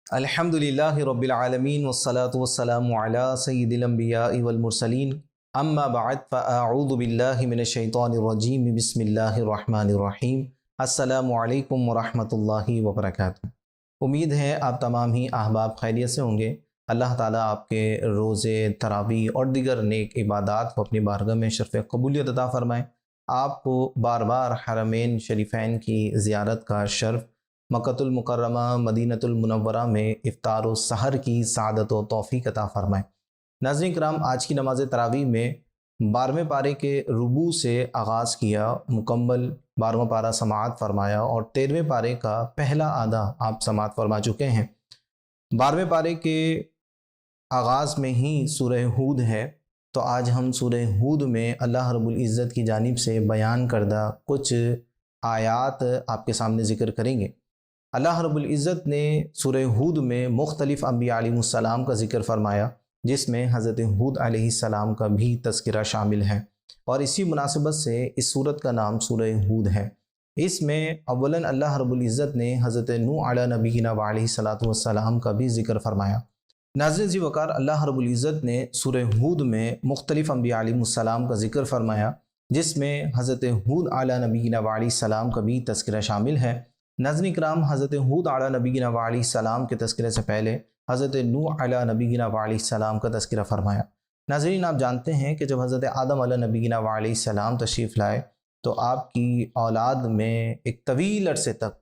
الحمدللہ رب العالمین والصلاة والسلام علی سید الانبیاء والمرسلین اما بعد فاعوذ باللہ من الشیطان الرجیم بسم اللہ الرحمن الرحیم السلام علیکم ورحمۃ اللہ وبرکاتہ۔ امید ہے آپ تمام ہی احباب خیریت سے ہوں گے۔ اللہ تعالیٰ آپ کے روزے، تراویح اور دیگر نیک عبادات کو اپنی بارگاہ میں شرف قبولیت عطا فرمائیں۔ آپ کو بار بار حرمین شریفین کی زیارت کا شرف، مکۃ المکرمہ مدینہ المنورہ میں افطار و سحر کی سعادت و توفیق عطا فرمائیں۔ ناظرین کرام، آج کی نماز تراویح میں 12ویں پارے کے ربوع سے آغاز کیا، مکمل 12واں پارہ سماعت فرمایا اور 13ویں پارے کا پہلا آدھا آپ سماعت فرما چکے ہیں۔ 12ویں پارے کے آغاز میں ہی سورہ ہود ہے، تو آج ہم سورہ ہود میں اللہ رب العزت کی جانب سے بیان کردہ کچھ آیات آپ کے سامنے ذکر کریں گے۔ اللہ رب العزت نے سورہ ہود میں مختلف انبیاء علیہ السلام کا ذکر فرمایا، جس میں حضرت ہود علیہ السلام کا بھی تذکرہ شامل ہے، اور اسی مناسبت سے اس سورت کا نام سورہ ہود ہے۔ اس میں اولاً اللہ رب العزت نے حضرت نوح علیہ نبینا وعلیہ السلام کا بھی ذکر فرمایا۔ ناظرین ذی وقار، اللہ رب العزت نے سورہ ہود میں مختلف انبیاء علیہ السلام کا ذکر فرمایا، جس میں حضرت ہود علیہ نبینا وعلیہ السلام کا بھی تذکرہ شامل ہے۔ ناظرین کرام، حضرت ہود علیہ نبینا وعلیہ السلام کے تذکرے سے پہلے حضرت نوح علیہ نبینا وعلیہ السلام کا تذکرہ فرمایا۔ ناظرین، آپ جانتے ہیں کہ جب حضرت آدم علیہ نبینا وعلیہ السلام تشریف لائے تو آپ کی اولاد میں ایک طویل عرصے تک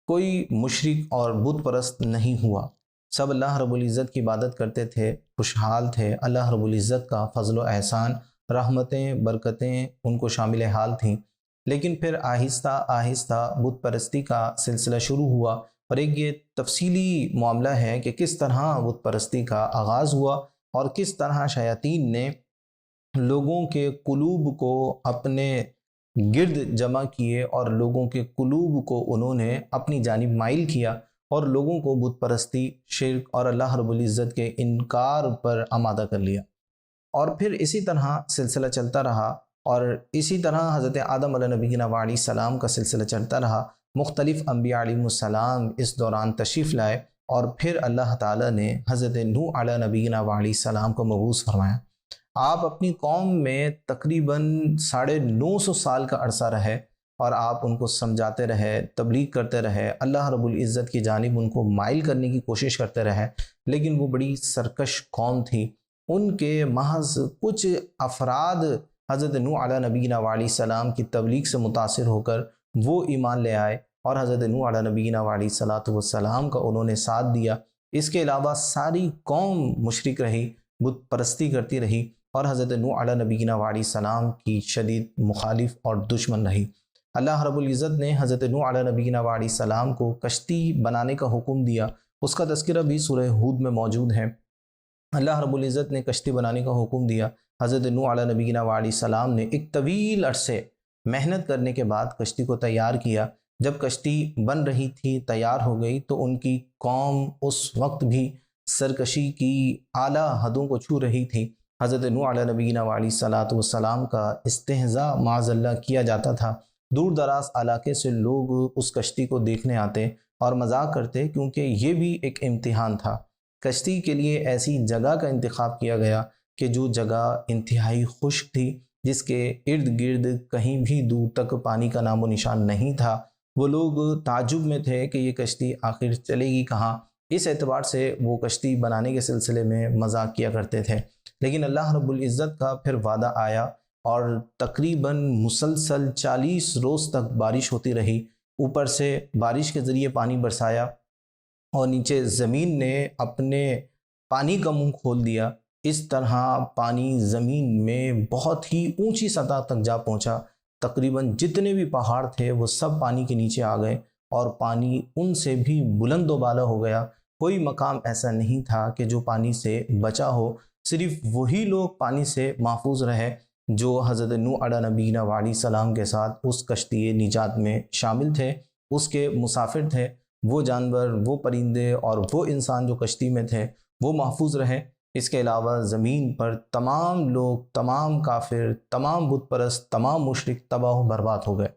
کوئی مشرک اور بت پرست نہیں ہوا۔ سب اللہ رب العزت کی عبادت کرتے تھے، خوشحال تھے۔ اللہ رب العزت کا فضل و احسان، رحمتیں، برکتیں ان کو شامل حال تھیں۔ لیکن پھر آہستہ آہستہ بت پرستی کا سلسلہ شروع ہوا، اور ایک یہ تفصیلی معاملہ ہے کہ کس طرح بت پرستی کا آغاز ہوا اور کس طرح شیاطین نے لوگوں کے قلوب کو اپنے گرد جمع کیے اور لوگوں کے قلوب کو انہوں نے اپنی جانب مائل کیا اور لوگوں کو بت پرستی، شرک اور اللہ رب العزت کے انکار پر آمادہ کر لیا۔ اور پھر اسی طرح سلسلہ چلتا رہا، اور اسی طرح حضرت آدم علیہ نبینا وعلیہ السلام کا سلسلہ چلتا رہا۔ مختلف انبیاء علیہ السلام اس دوران تشریف لائے، اور پھر اللہ تعالیٰ نے حضرت نوح علیہ نبینا وعلیہ السلام کو مبعوث فرمایا۔ آپ اپنی قوم میں تقریباً 950 سال کا عرصہ رہے، اور آپ ان کو سمجھاتے رہے، تبلیغ کرتے رہے، اللہ رب العزت کی جانب ان کو مائل کرنے کی کوشش کرتے رہے، لیکن وہ بڑی سرکش قوم تھی۔ ان کے محض کچھ افراد حضرت نوح علیہ نبینا وعلیہ السلام کی تبلیغ سے متاثر ہو کر وہ ایمان لے آئے، اور حضرت نوح علیہ نبینا وعلیہ السلام کا انہوں نے ساتھ دیا۔ اس کے علاوہ ساری قوم مشرک رہی، بت پرستی کرتی رہی، اور حضرت نوح علیہ نبینا وعلیہ السلام کی شدید مخالف اور دشمن رہی۔ اللہ رب العزت نے حضرت نوح علیہ نبینا وعلیہ السلام کو کشتی بنانے کا حکم دیا، اس کا تذکرہ بھی سورہ ہود میں موجود ہے۔ اللہ رب العزت نے کشتی بنانے کا حکم دیا۔ حضرت نوح علیہ نبینا وعلیہ السلام نے ایک طویل عرصے محنت کرنے کے بعد کشتی کو تیار کیا۔ جب کشتی بن رہی تھی، تیار ہو گئی، تو ان کی قوم اس وقت بھی سرکشی کی اعلیٰ حدوں کو چھو رہی تھی۔ حضرت نوح علیہ نبینا وعلیہ السلام کا استہزاء معاذ اللہ کیا جاتا تھا۔ دور دراز علاقے سے لوگ اس کشتی کو دیکھنے آتے اور مذاق کرتے، کیونکہ یہ بھی ایک امتحان تھا۔ کشتی کے لیے ایسی جگہ کا انتخاب کیا گیا کہ جو جگہ انتہائی خشک تھی، جس کے ارد گرد کہیں بھی دور تک پانی کا نام و نشان نہیں تھا۔ وہ لوگ تعجب میں تھے کہ یہ کشتی آخر چلے گی کہاں۔ اس اعتبار سے وہ کشتی بنانے کے سلسلے میں مذاق کیا کرتے تھے۔ لیکن اللہ رب العزت کا پھر وعدہ آیا، اور تقریباً مسلسل 40 روز تک بارش ہوتی رہی۔ اوپر سے بارش کے ذریعے پانی برسایا، اور نیچے زمین نے اپنے پانی کا منہ کھول دیا۔ اس طرح پانی زمین میں بہت ہی اونچی سطح تک جا پہنچا۔ تقریباً جتنے بھی پہاڑ تھے وہ سب پانی کے نیچے آ گئے، اور پانی ان سے بھی بلند و بالا ہو گیا۔ کوئی مقام ایسا نہیں تھا کہ جو پانی سے بچا ہو۔ صرف وہی لوگ پانی سے محفوظ رہے جو حضرت نوح علیہ نبینا وعلیہ السلام کے ساتھ اس کشتی نجات میں شامل تھے، اس کے مسافر تھے۔ وہ جانور، وہ پرندے اور وہ انسان جو کشتی میں تھے وہ محفوظ رہے۔ اس کے علاوہ زمین پر تمام لوگ، تمام کافر، تمام بت پرست، تمام مشرک تباہ و برباد ہو گئے۔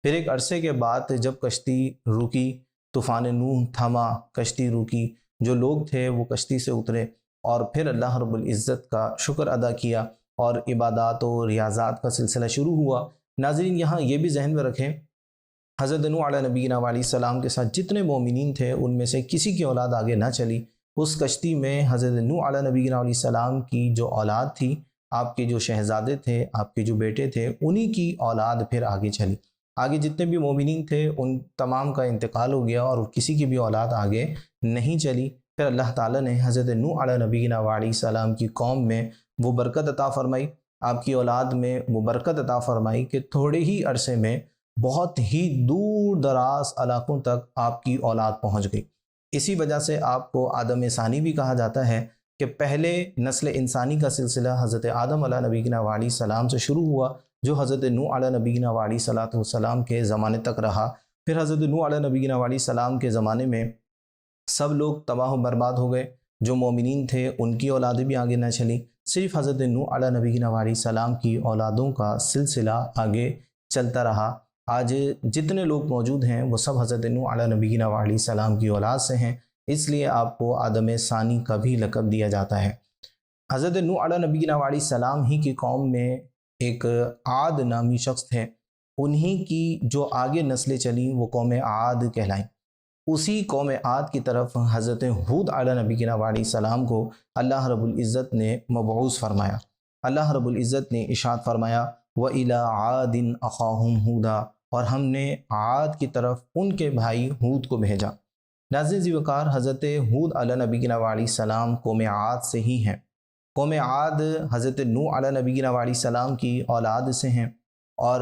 پھر ایک عرصے کے بعد جب کشتی رکی، طوفان نوح تھما، کشتی رکی، جو لوگ تھے وہ کشتی سے اترے اور پھر اللہ رب العزت کا شکر ادا کیا اور عبادات و ریاضات کا سلسلہ شروع ہوا۔ ناظرین یہاں یہ بھی ذہن میں رکھیں، حضرت نوح علیہ نبینا علیہ السلام کے ساتھ جتنے مومنین تھے ان میں سے کسی کی اولاد آگے نہ چلی۔ اس کشتی میں حضرت نوح علیہ نبینا علیہ السلام کی جو اولاد تھی، آپ کے جو شہزادے تھے، آپ کے جو بیٹے تھے، انہی کی اولاد پھر آگے چلی۔ آگے جتنے بھی مومنین تھے ان تمام کا انتقال ہو گیا اور کسی کی بھی اولاد آگے نہیں چلی۔ پھر اللہ تعالیٰ نے حضرت نوح علیہ نبینا علیہ السلام کی قوم میں وہ برکت عطا فرمائی، آپ کی اولاد میں وہ برکت عطا فرمائی کہ تھوڑے ہی عرصے میں بہت ہی دور دراز علاقوں تک آپ کی اولاد پہنچ گئی۔ اسی وجہ سے آپ کو آدم ثانی بھی کہا جاتا ہے کہ پہلے نسل انسانی کا سلسلہ حضرت آدم علیہ نبینا علیہ السلام سے شروع ہوا، جو حضرت نوح علیہ نبینا علیہ السلام کے زمانے تک رہا۔ پھر حضرت نوح علیہ نبینا علیہ السلام کے زمانے میں سب لوگ تباہ و برباد ہو گئے، جو مومنین تھے ان کی اولادیں بھی آگے نہ چلی، صرف حضرت نوح علیہ نبینا علیہ السلام کی اولادوں کا سلسلہ آگے چلتا رہا۔ آج جتنے لوگ موجود ہیں وہ سب حضرت نوح علیہ نبینا علیہ السلام کی اولاد سے ہیں، اس لیے آپ کو آدم ثانی کا بھی لقب دیا جاتا ہے۔ حضرت نوح علیہ نبینا علیہ السلام ہی کی قوم میں ایک عاد نامی شخص تھے، انہی کی جو آگے نسلیں چلیں وہ قوم عاد کہلائیں۔ اسی قوم عاد کی طرف حضرت ہود علیہ نبینا علیہ السلام کو اللہ رب العزت نے مبعوث فرمایا۔ اللہ رب العزت نے ارشاد فرمایا وَإِلَىٰ عَادٍ أَخَاهُمْ هُودًا، اور ہم نے عاد کی طرف ان کے بھائی ہود کو بھیجا۔ ناظرین ذی وقار، حضرت ہود علیہ نبینا علیہ السلام قوم عاد سے ہی ہیں۔ قوم عاد حضرت نوح علیہ نبینا علیہ السلام کی اولاد سے ہیں، اور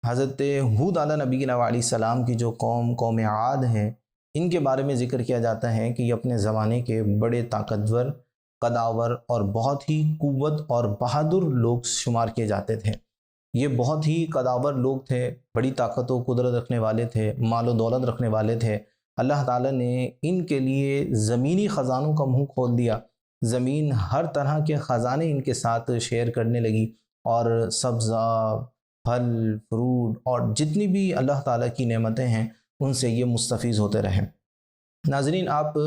حضرت ہود علیہ نبینا علیہ السلام کی جو قوم عاد ہے، ان کے بارے میں ذکر کیا جاتا ہے کہ یہ اپنے زمانے کے بڑے طاقتور، قداور اور بہت ہی قوت اور بہادر لوگ شمار کیے جاتے تھے۔ یہ بہت ہی قداور لوگ تھے، بڑی طاقت و قدرت رکھنے والے تھے، مال و دولت رکھنے والے تھے۔ اللہ تعالیٰ نے ان کے لیے زمینی خزانوں کا منہ کھول دیا، زمین ہر طرح کے خزانے ان کے ساتھ شیئر کرنے لگی، اور سبزہ، پھل، فروٹ اور جتنی بھی اللہ تعالیٰ کی نعمتیں ہیں ان سے یہ مستفیض ہوتے رہے۔ ناظرین آپ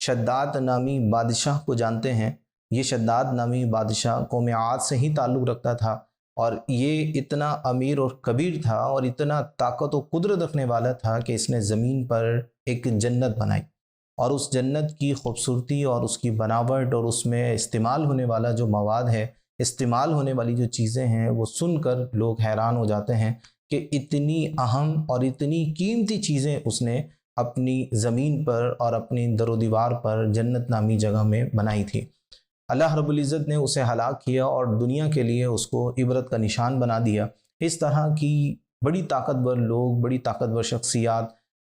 شداد نامی بادشاہ کو جانتے ہیں۔ یہ شداد نامی بادشاہ قوم عاد سے ہی تعلق رکھتا تھا، اور یہ اتنا امیر اور کبیر تھا اور اتنا طاقت و قدرت رکھنے والا تھا کہ اس نے زمین پر ایک جنت بنائی، اور اس جنت کی خوبصورتی اور اس کی بناوٹ اور اس میں استعمال ہونے والا جو مواد ہے، استعمال ہونے والی جو چیزیں ہیں، وہ سن کر لوگ حیران ہو جاتے ہیں کہ اتنی اہم اور اتنی قیمتی چیزیں اس نے اپنی زمین پر اور اپنی در و دیوار پر جنت نامی جگہ میں بنائی تھی۔ اللہ رب العزت نے اسے ہلاک کیا اور دنیا کے لیے اس کو عبرت کا نشان بنا دیا۔ اس طرح کی بڑی طاقتور لوگ، بڑی طاقتور شخصیات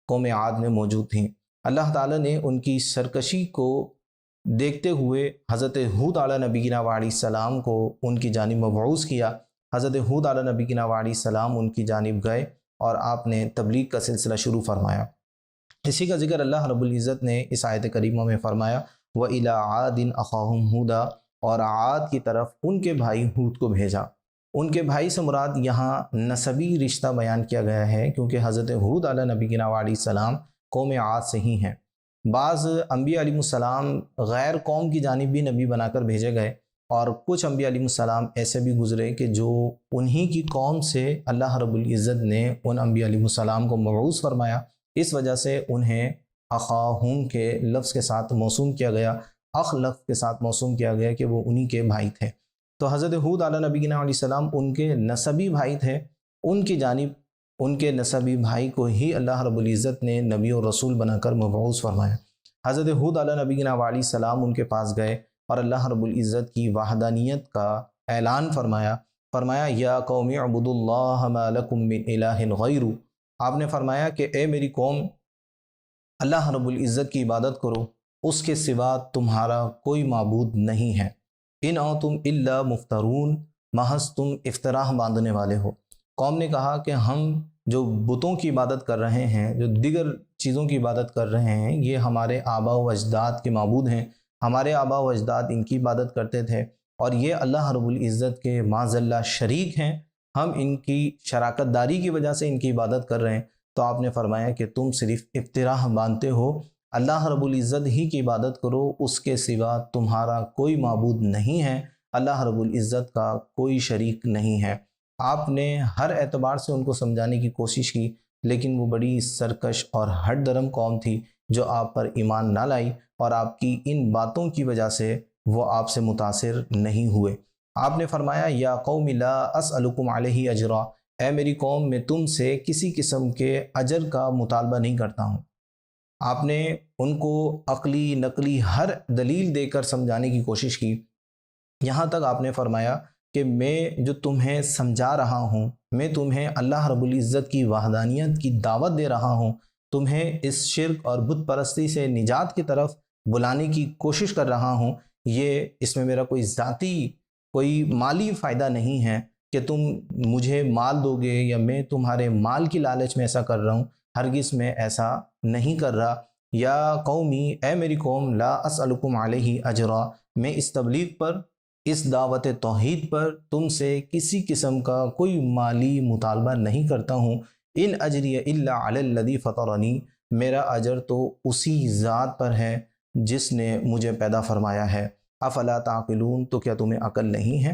قوم عاد میں موجود تھیں۔ اللہ تعالیٰ نے ان کی سرکشی کو دیکھتے ہوئے حضرت ہود علیہ نبینا علیہ السلام کو ان کی جانب مبعوث کیا۔ حضرت ہود علیہ نبینا علیہ السلام ان کی جانب گئے اور آپ نے تبلیغ کا سلسلہ شروع فرمایا۔ اسی کا ذکر اللہ رب العزت نے اس آیت کریمہ میں فرمایا وَإِلَىٰ عَادٍ أَخَاهُمْ هُودًا، اور عاد کی طرف ان کے بھائی ہود کو بھیجا۔ ان کے بھائی سے مراد یہاں نسبی رشتہ بیان کیا گیا ہے، کیونکہ حضرت ہود علیہ نبینا علیہ السلام قوم عاد سے ہی ہیں۔ بعض انبیاء علیہ السلام غیر قوم کی جانب بھی نبی بنا کر بھیجے گئے، اور کچھ انبیاء علیہ السلام ایسے بھی گزرے کہ جو انہی کی قوم سے اللہ رب العزت نے ان انبیاء علیہ السلام کو مبعوث فرمایا۔ اس وجہ سے انہیں اخاہم کے لفظ کے ساتھ موسوم کیا گیا، اخ لفظ کے ساتھ موسوم کیا گیا کہ وہ انہی کے بھائی تھے۔ تو حضرت ہود علیہ نبینا علیہ السلام ان کے نسبی بھائی تھے، ان کی جانب ان کے نسبی بھائی کو ہی اللہ رب العزت نے نبی اور رسول بنا کر مبعوث فرمایا۔ حضرت ہود علیہ نبینا علیہ السلام ان کے پاس گئے اور اللہ رب العزت کی وحدانیت کا اعلان فرمایا یا قوم اعبدوا اللہ ما لکم من الہ غیرہ۔ آپ نے فرمایا کہ اے میری قوم، اللہ رب العزت کی عبادت کرو، اس کے سوا تمہارا کوئی معبود نہیں ہے۔ ان انتم الا مفترون، محض تم افتراء باندھنے والے ہو۔ قوم نے کہا کہ ہم جو بتوں کی عبادت کر رہے ہیں، جو دیگر چیزوں کی عبادت کر رہے ہیں، یہ ہمارے آباء و اجداد کے معبود ہیں، ہمارے آباء و اجداد ان کی عبادت کرتے تھے، اور یہ اللہ رب العزت کے معاذ اللہ شریک ہیں، ہم ان کی شراکت داری کی وجہ سے ان کی عبادت کر رہے ہیں۔ تو آپ نے فرمایا کہ تم صرف افتراء باندھتے ہو، اللہ رب العزت ہی کی عبادت کرو، اس کے سوا تمہارا کوئی معبود نہیں ہے، اللہ رب العزت کا کوئی شریک نہیں ہے۔ آپ نے ہر اعتبار سے ان کو سمجھانے کی کوشش کی، لیکن وہ بڑی سرکش اور ہٹ درم قوم تھی جو آپ پر ایمان نہ لائی، اور آپ کی ان باتوں کی وجہ سے وہ آپ سے متاثر نہیں ہوئے۔ آپ نے فرمایا یا قوم لا اسألکم علیہ اجرا، اے میری قوم میں تم سے کسی قسم کے اجر کا مطالبہ نہیں کرتا ہوں۔ آپ نے ان کو عقلی نقلی ہر دلیل دے کر سمجھانے کی کوشش کی، یہاں تک آپ نے فرمایا کہ میں جو تمہیں سمجھا رہا ہوں، میں تمہیں اللہ رب العزت کی وحدانیت کی دعوت دے رہا ہوں، تمہیں اس شرک اور بت پرستی سے نجات کی طرف بلانے کی کوشش کر رہا ہوں، یہ اس میں میرا کوئی ذاتی کوئی مالی فائدہ نہیں ہے کہ تم مجھے مال دو گے یا میں تمہارے مال کی لالچ میں ایسا کر رہا ہوں، ہرگز میں ایسا نہیں کر رہا۔ یا قومی، اے میری قوم، لا اسألکم علیہ اجرا، میں اس تبلیغ پر، اس دعوت توحید پر تم سے کسی قسم کا کوئی مالی مطالبہ نہیں کرتا ہوں۔ ان اجری الا علی الذی فطرنی، میرا اجر تو اسی ذات پر ہے جس نے مجھے پیدا فرمایا ہے۔ افلا تعقلون، تو کیا تمہیں عقل نہیں ہے؟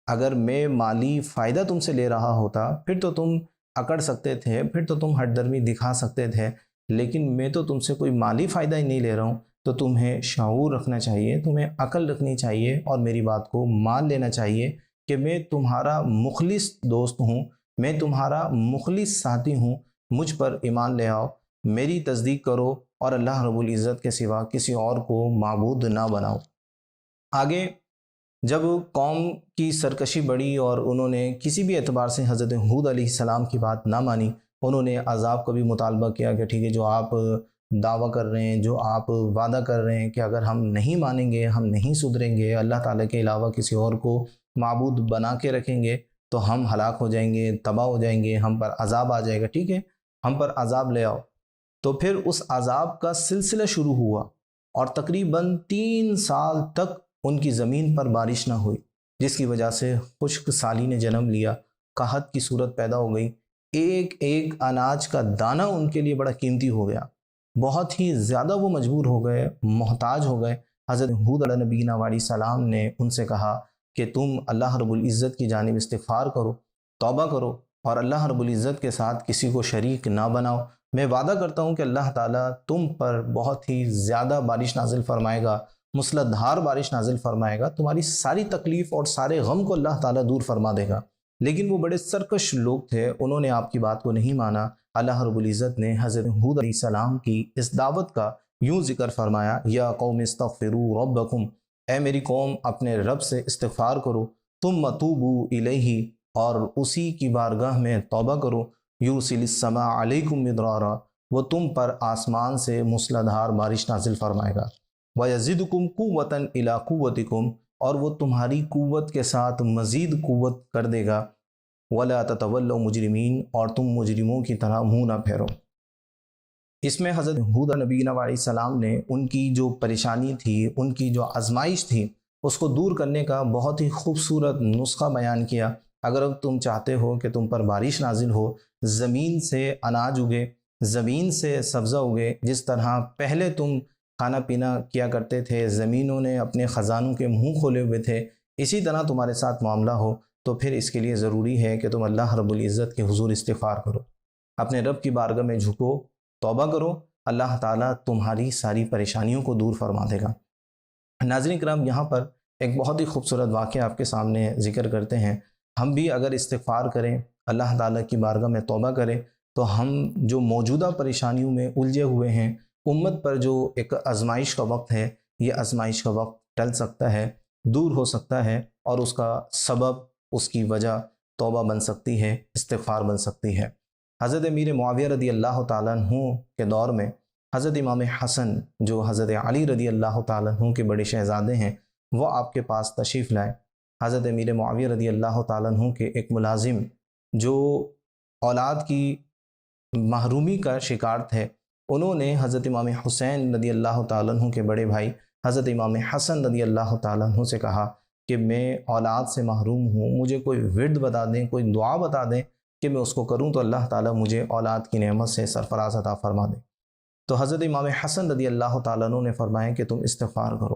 اگر میں مالی فائدہ تم سے لے رہا ہوتا پھر تو تم اکڑ سکتے تھے، پھر تو تم ہٹ درمی دکھا سکتے تھے، لیکن میں تو تم سے کوئی مالی فائدہ ہی نہیں لے رہا ہوں، تو تمہیں شعور رکھنا چاہیے، تمہیں عقل رکھنی چاہیے اور میری بات کو مان لینا چاہیے کہ میں تمہارا مخلص دوست ہوں، میں تمہارا مخلص ساتھی ہوں، مجھ پر ایمان لے آؤ، میری تصدیق کرو اور اللہ رب العزت کے سوا کسی اور کو معبود نہ بناؤ۔ آگے جب قوم کی سرکشی بڑھی اور انہوں نے کسی بھی اعتبار سے حضرت ہود علیہ السلام کی بات نہ مانی، انہوں نے عذاب کا بھی مطالبہ کیا کہ ٹھیک ہے، جو آپ دعویٰ کر رہے ہیں، جو آپ وعدہ کر رہے ہیں کہ اگر ہم نہیں مانیں گے، ہم نہیں سدھریں گے، اللہ تعالیٰ کے علاوہ کسی اور کو معبود بنا کے رکھیں گے تو ہم ہلاک ہو جائیں گے، تباہ ہو جائیں گے، ہم پر عذاب آ جائے گا، ٹھیک ہے، ہم پر عذاب لے آؤ۔ تو پھر اس عذاب کا سلسلہ شروع ہوا اور تقریباً 3 سال تک ان کی زمین پر بارش نہ ہوئی، جس کی وجہ سے خشک سالی نے جنم لیا، قحط کی صورت پیدا ہو گئی، ایک ایک اناج کا دانہ ان کے لیے بڑا قیمتی ہو گیا، بہت ہی زیادہ وہ مجبور ہو گئے، محتاج ہو گئے۔ حضرت ہود علیہ نبینا علیہ السلام نے ان سے کہا کہ تم اللہ رب العزت کی جانب استغفار کرو، توبہ کرو اور اللہ رب العزت کے ساتھ کسی کو شریک نہ بناؤ۔ میں وعدہ کرتا ہوں کہ اللہ تعالیٰ تم پر بہت ہی زیادہ بارش نازل فرمائے گا، مسلط دھار بارش نازل فرمائے گا، تمہاری ساری تکلیف اور سارے غم کو اللہ تعالیٰ دور فرما دے گا۔ لیکن وہ بڑے سرکش لوگ تھے، انہوں نے آپ کی بات کو نہیں مانا۔ اللہ رب العزت نے حضرت ہود علیہ السلام کی اس دعوت کا یوں ذکر فرمایا، یا قوم استغفروا ربکم، اے میری قوم اپنے رب سے استغفار کرو، ثم توبوا الیہ، اور اسی کی بارگاہ میں توبہ کرو، یرسل السماء علیکم مدرارا، وہ تم پر آسمان سے مسلط دھار بارش نازل فرمائے گا، وَيَزِدُكُمْ قُوَّةً إِلَىٰ قُوَّتِكُمْ، اور وہ تمہاری قوت کے ساتھ مزید قوت کر دے گا، وَلَا تَتَوَلَّوْا مُجْرِمِينَ، اور تم مجرموں کی طرح منہ نہ پھیرو۔ اس میں حضرت ہود نبی علیہ السلام نے ان کی جو پریشانی تھی، ان کی جو آزمائش تھی، اس کو دور کرنے کا بہت ہی خوبصورت نسخہ بیان کیا۔ اگر تم چاہتے ہو کہ تم پر بارش نازل ہو، زمین سے اناج اگے، زمین سے سبزہ اگے، جس طرح پہلے تم کھانا پینا کیا کرتے تھے، زمینوں نے اپنے خزانوں کے منہ کھولے ہوئے تھے، اسی طرح تمہارے ساتھ معاملہ ہو، تو پھر اس کے لیے ضروری ہے کہ تم اللہ رب العزت کے حضور استغفار کرو، اپنے رب کی بارگاہ میں جھکو، توبہ کرو، اللہ تعالیٰ تمہاری ساری پریشانیوں کو دور فرما دے گا۔ ناظرین کرام، یہاں پر ایک بہت ہی خوبصورت واقعہ آپ کے سامنے ذکر کرتے ہیں۔ ہم بھی اگر استغفار کریں، اللہ تعالیٰ کی بارگاہ میں توبہ کریں، تو ہم جو موجودہ پریشانیوں میں الجھے ہوئے ہیں، امت پر جو ایک آزمائش کا وقت ہے، یہ آزمائش کا وقت ٹل سکتا ہے، دور ہو سکتا ہے، اور اس کا سبب، اس کی وجہ توبہ بن سکتی ہے، استغفار بن سکتی ہے۔ حضرت امیر معاویہ رضی اللہ تعالیٰ عنہ کے دور میں حضرت امام حسن، جو حضرت علی رضی اللہ تعالیٰ عنہ کے بڑے شہزادے ہیں، وہ آپ کے پاس تشریف لائے۔ حضرت امیر معاویہ رضی اللہ تعالیٰ عنہ کے ایک ملازم جو اولاد کی محرومی کا شکار تھے، انہوں نے حضرت امام حسین رضی اللہ تعالیٰ عنہ کے بڑے بھائی حضرت امام حسن رضی اللہ تعالیٰ عنہ سے کہا کہ میں اولاد سے محروم ہوں، مجھے کوئی ورد بتا دیں، کوئی دعا بتا دیں کہ میں اس کو کروں تو اللہ تعالیٰ مجھے اولاد کی نعمت سے سرفراز عطا فرما دے۔ تو حضرت امام حسن رضی اللہ تعالیٰ عنہ نے فرمایا کہ تم استغفار کرو،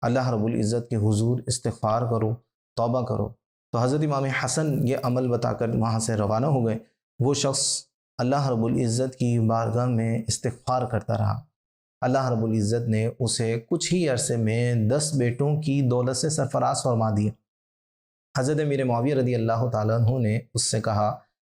اللہ رب العزت کے حضور استغفار کرو، توبہ کرو۔ تو حضرت امام حسن یہ عمل بتا کر وہاں سے روانہ ہو گئے۔ وہ شخص اللہ رب العزت کی بارگاہ میں استغفار کرتا رہا۔ اللہ رب العزت نے اسے کچھ ہی عرصے میں 10 بیٹوں کی دولت سے سرفراز فرما دیا۔ حضرت امیر معاویہ رضی اللہ تعالیٰ عنہ نے اس سے کہا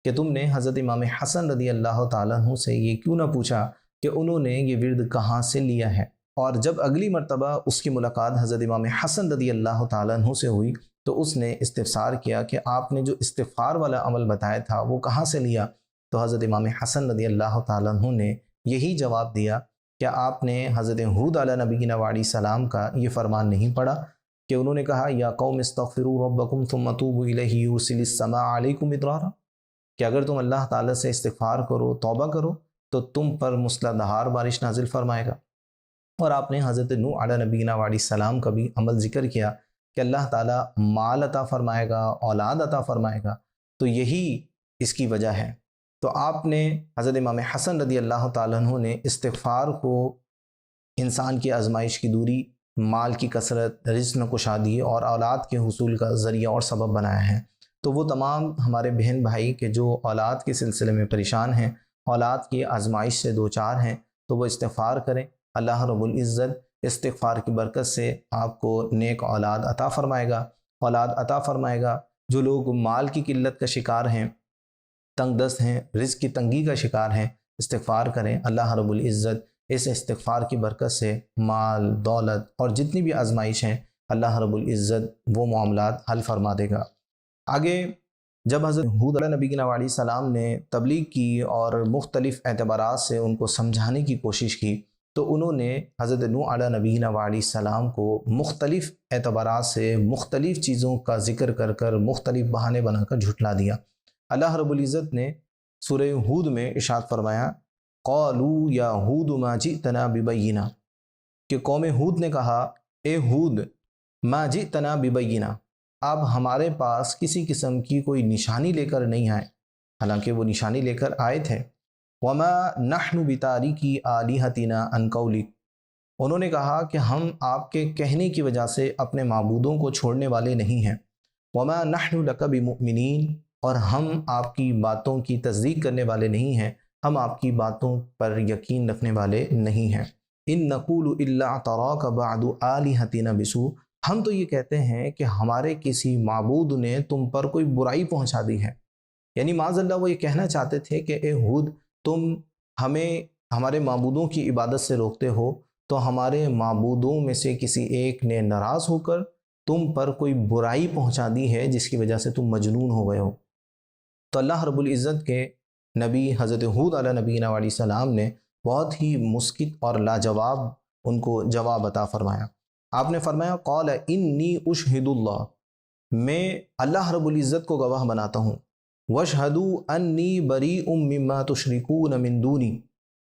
کہ تم نے حضرت امام حسن رضی اللہ تعالیٰ عنہ سے یہ کیوں نہ پوچھا کہ انہوں نے یہ ورد کہاں سے لیا ہے؟ اور جب اگلی مرتبہ اس کی ملاقات حضرت امام حسن رضی اللہ تعالیٰ عنہ سے ہوئی تو اس نے استفسار کیا کہ آپ نے جو استغفار والا عمل بتایا تھا وہ کہاں سے لیا؟ تو حضرت امام حسن رضی اللہ تعالیٰ عنہ نے یہی جواب دیا کہ آپ نے حضرت ہود علیہ نبینا علیہ السلام کا یہ فرمان نہیں پڑھا کہ انہوں نے کہا یا قوم استغفروا ربکم ثم توبوا الیہ یرسل السماء علیکم مدرارا، کہ اگر تم اللہ تعالیٰ سے استغفار کرو، توبہ کرو تو تم پر مسلح دھار بارش نازل فرمائے گا۔ اور آپ نے حضرت نوح علیہ نبینا علیہ السلام کا بھی عمل ذکر کیا کہ اللہ تعالیٰ مال عطا فرمائے گا، اولاد عطا فرمائے گا، تو یہی اس کی وجہ ہے۔ تو آپ نے حضرت امام حسن رضی اللہ تعالیٰ عنہ نے استغفار کو انسان کی آزمائش کی دوری، مال کی کثرت، رزق کشادی اور اولاد کے حصول کا ذریعہ اور سبب بنایا ہے۔ تو وہ تمام ہمارے بہن بھائی کے جو اولاد کے سلسلے میں پریشان ہیں، اولاد کی آزمائش سے دوچار ہیں، تو وہ استغفار کریں۔ اللہ رب العزت استغفار کی برکت سے آپ کو نیک اولاد عطا فرمائے گا، اولاد عطا فرمائے گا۔ جو لوگ مال کی قلت کا شکار ہیں، تنگ دست ہیں، رزق کی تنگی کا شکار ہیں، استغفار کریں۔ اللہ رب العزت اس استغفار کی برکت سے مال، دولت اور جتنی بھی آزمائش ہیں، اللہ رب العزت وہ معاملات حل فرما دے گا۔ آگے جب حضرت ہود علیہ نبی علیہ السلام نے تبلیغ کی اور مختلف اعتبارات سے ان کو سمجھانے کی کوشش کی تو انہوں نے حضرت نوح علیہ نبی علیہ السلام کو مختلف اعتبارات سے مختلف چیزوں کا ذکر کر کر مختلف بہانے بنا کر جھٹلا دیا۔ اللہ رب العزت نے سورہ ہود میں ارشاد فرمایا قالوا یا ہود ما جئتنا ببینہ، کہ قوم ہود نے کہا اے ہود ما جئتنا ببینہ، آپ ہمارے پاس کسی قسم کی کوئی نشانی لے کر نہیں آئے، حالانکہ وہ نشانی لے کر آئے تھے۔ وما نحن بتارکی آلہتنا عن قولک، انہوں نے کہا کہ ہم آپ کے کہنے کی وجہ سے اپنے معبودوں کو چھوڑنے والے نہیں ہیں۔ وما نحن لک بمؤمنین، اور ہم آپ کی باتوں کی تصدیق کرنے والے نہیں ہیں، ہم آپ کی باتوں پر یقین رکھنے والے نہیں ہیں۔ ان نقول الا اعتراک بعد آلہتنا بسوء، ہم تو یہ کہتے ہیں کہ ہمارے کسی معبود نے تم پر کوئی برائی پہنچا دی ہے۔ یعنی معاذ اللہ وہ یہ کہنا چاہتے تھے کہ اے ہود، تم ہمیں ہمارے معبودوں کی عبادت سے روکتے ہو تو ہمارے معبودوں میں سے کسی ایک نے ناراض ہو کر تم پر کوئی برائی پہنچا دی ہے جس کی وجہ سے تم مجنون ہو گئے ہو۔ تو اللہ رب العزت کے نبی حضرت ہود علیہ نبینا علیہ السلام نے بہت ہی مسکت اور لاجواب ان کو جواب عطا فرمایا۔ آپ نے فرمایا قال انی اشہد اللہ، میں اللہ رب العزت کو گواہ بناتا ہوں، واشہدوا انی بریء مما تشرکون من دونی،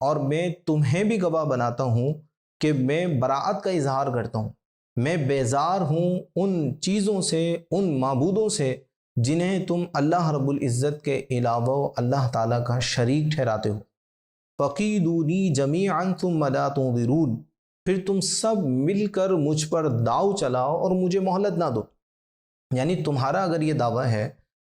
اور میں تمہیں بھی گواہ بناتا ہوں کہ میں براءت کا اظہار کرتا ہوں، میں بیزار ہوں ان چیزوں سے، ان معبودوں سے جنہیں تم اللہ رب العزت کے علاوہ اللہ تعالیٰ کا شریک ٹھہراتے ہو۔ فقیدونی جمیعا ثم لا تنظرون، پھر تم سب مل کر مجھ پر داؤ چلاؤ اور مجھے مہلت نہ دو۔ یعنی تمہارا اگر یہ دعویٰ ہے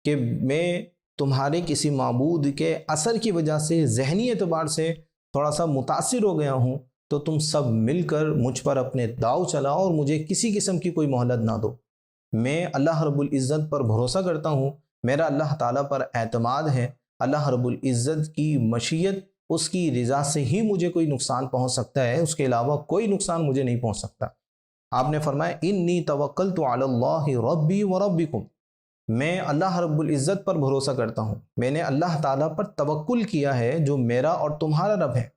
کہ میں تمہارے کسی معبود کے اثر کی وجہ سے ذہنی اعتبار سے تھوڑا سا متاثر ہو گیا ہوں تو تم سب مل کر مجھ پر اپنے داؤ چلاؤ اور مجھے کسی قسم کی کوئی مہلت نہ دو۔ میں اللہ رب العزت پر بھروسہ کرتا ہوں، میرا اللہ تعالیٰ پر اعتماد ہے، اللہ رب العزت کی مشیت، اس کی رضا سے ہی مجھے کوئی نقصان پہنچ سکتا ہے، اس کے علاوہ کوئی نقصان مجھے نہیں پہنچ سکتا۔ آپ نے فرمایا انی توکلت علی اللہ ربی و ربکم، میں اللہ رب العزت پر بھروسہ کرتا ہوں، میں نے اللہ تعالیٰ پر توکل کیا ہے جو میرا اور تمہارا رب ہے۔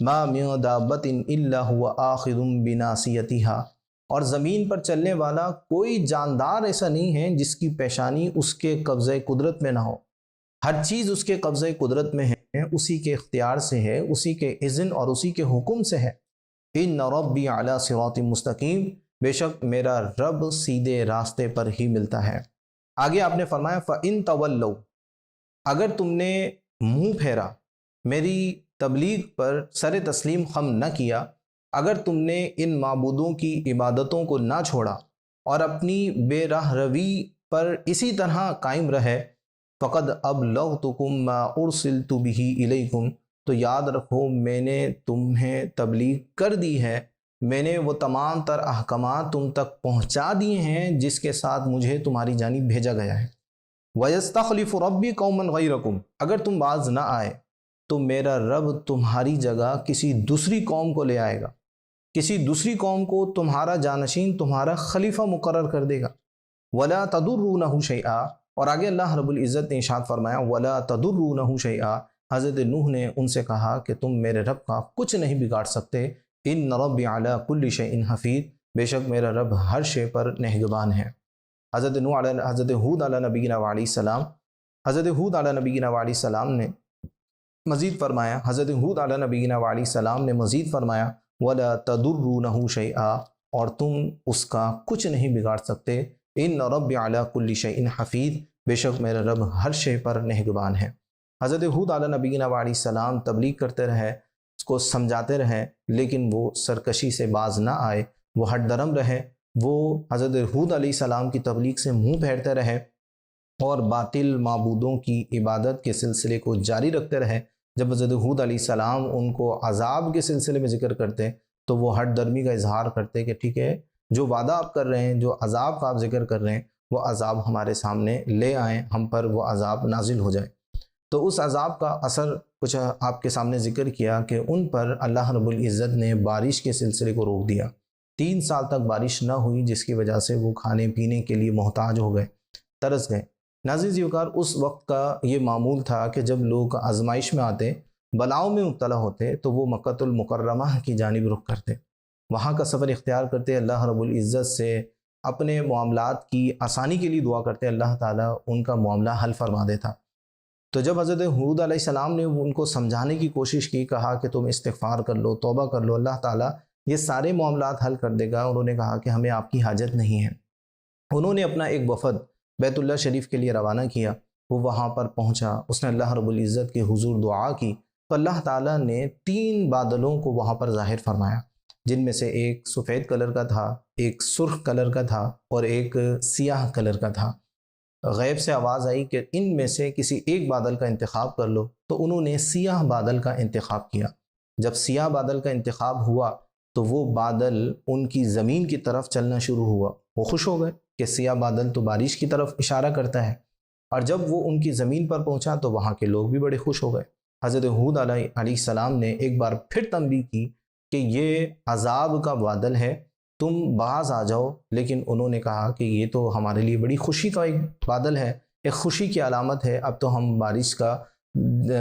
ما من دابۃ الا هو آخذ بناصیتها، اور زمین پر چلنے والا کوئی جاندار ایسا نہیں ہے جس کی پیشانی اس کے قبضہ قدرت میں نہ ہو، ہر چیز اس کے قبضہ قدرت میں ہے، اسی کے اختیار سے ہے، اسی کے اذن اور اسی کے حکم سے ہے۔ ان ربی علی صراط مستقیم، بے شک میرا رب سیدھے راستے پر ہی ملتا ہے۔ آگے آپ نے فرمایا فَإِن تَوَلَّوْا، اگر تم نے منہ پھیرا، میری تبلیغ پر سر تسلیم خم نہ کیا، اگر تم نے ان معبودوں کی عبادتوں کو نہ چھوڑا اور اپنی بے راہ روی پر اسی طرح قائم رہے، فقد ابلغتکم ما ارسلت بہ الیکم، تو یاد رکھو میں نے تمہیں تبلیغ کر دی ہے، میں نے وہ تمام تر احکامات تم تک پہنچا دیے ہیں جس کے ساتھ مجھے تمہاری جانب بھیجا گیا ہے۔ وَيَسْتَخْلِفُ رَبِّي قَوْمًا غَيْرَكُمْ، اگر تم باز نہ آئے تو میرا رب تمہاری جگہ کسی دوسری قوم کو لے آئے گا، کسی دوسری قوم کو تمہارا جانشین، تمہارا خلیفہ مقرر کر دے گا۔ وَلَا تَضُرُّونَهُ شَيْئًا، اور آگے اللہ رب العزت نے ارشاد فرمایا وَلَا تَضُرُّونَهُ شَيْئًا، حضرت نوح نے ان سے کہا کہ تم میرے رب کا کچھ نہیں بگاڑ سکتے، ان ربی علی کل شیء حفیظ، بے شک میرا رب ہر شے پر نگہبان ہے۔ حضرت ہود علیہ نبینا علیہ السلام، حضرت ہود علیہ نبینا علیہ السلام نے مزید فرمایا، حضرت ہود علیہ نبینا علیہ السلام نے مزید فرمایا وَلَا تَضُرُّونَهُ شَيْئًا، اور تم اس کا کچھ نہیں بگاڑ سکتے، ان ربی علی کل شیء حفیظ، بے شک میرا رب ہر شے پر نگہبان ہے۔ حضرت ہود علیہ نبینا علیہ السلام تبلیغ کرتے رہے، اس کو سمجھاتے رہے، لیکن وہ سرکشی سے باز نہ آئے، وہ ہٹ درم رہے، وہ حضرت ہود علیہ السلام کی تبلیغ سے منہ پھیرتے رہے اور باطل معبودوں کی عبادت کے سلسلے کو جاری رکھتے رہے۔ جب حضرت ہود علیہ السلام ان کو عذاب کے سلسلے میں ذکر کرتے تو وہ ہٹ درمی کا اظہار کرتے کہ ٹھیک ہے، جو وعدہ آپ کر رہے ہیں، جو عذاب کا آپ ذکر کر رہے ہیں، وہ عذاب ہمارے سامنے لے آئیں، ہم پر وہ عذاب نازل ہو جائے۔ تو اس عذاب کا اثر کچھ آپ کے سامنے ذکر کیا کہ ان پر اللہ رب العزت نے بارش کے سلسلے کو روک دیا، 3 سال تک بارش نہ ہوئی، جس کی وجہ سے وہ کھانے پینے کے لیے محتاج ہو گئے، ترس گئے۔ ناظرین وقار، اس وقت کا یہ معمول تھا کہ جب لوگ آزمائش میں آتے، بلاؤں میں مبتلا ہوتے، تو وہ مکۃ المکرمہ کی جانب رخ کرتے، وہاں کا سفر اختیار کرتے، اللہ رب العزت سے اپنے معاملات کی آسانی کے لیے دعا کرتے، اللہ تعالیٰ ان کا معاملہ حل فرما دیتا۔ تو جب حضرت ہود علیہ السلام نے ان کو سمجھانے کی کوشش کی، کہا کہ تم استغفار کر لو، توبہ کر لو، اللہ تعالیٰ یہ سارے معاملات حل کر دے گا، انہوں نے کہا کہ ہمیں آپ کی حاجت نہیں ہے۔ انہوں نے اپنا ایک وفد بیت اللہ شریف کے لیے روانہ کیا، وہ وہاں پر پہنچا، اس نے اللہ رب العزت کے حضور دعا کی تو اللہ تعالیٰ نے 3 بادلوں کو وہاں پر ظاہر فرمایا، جن میں سے ایک سفید کلر کا تھا، ایک سرخ کلر کا تھا اور ایک سیاہ کلر کا تھا۔ غیب سے آواز آئی کہ ان میں سے کسی ایک بادل کا انتخاب کر لو، تو انہوں نے سیاہ بادل کا انتخاب کیا۔ جب سیاہ بادل کا انتخاب ہوا تو وہ بادل ان کی زمین کی طرف چلنا شروع ہوا، وہ خوش ہو گئے کہ سیاہ بادل تو بارش کی طرف اشارہ کرتا ہے، اور جب وہ ان کی زمین پر پہنچا تو وہاں کے لوگ بھی بڑے خوش ہو گئے۔ حضرت ہود علیہ السلام نے ایک بار پھر تنبیہ کی کہ یہ عذاب کا بادل ہے، تم باز آ جاؤ، لیکن انہوں نے کہا کہ یہ تو ہمارے لیے بڑی خوشی کا ایک بادل ہے، ایک خوشی کی علامت ہے، اب تو ہم بارش کا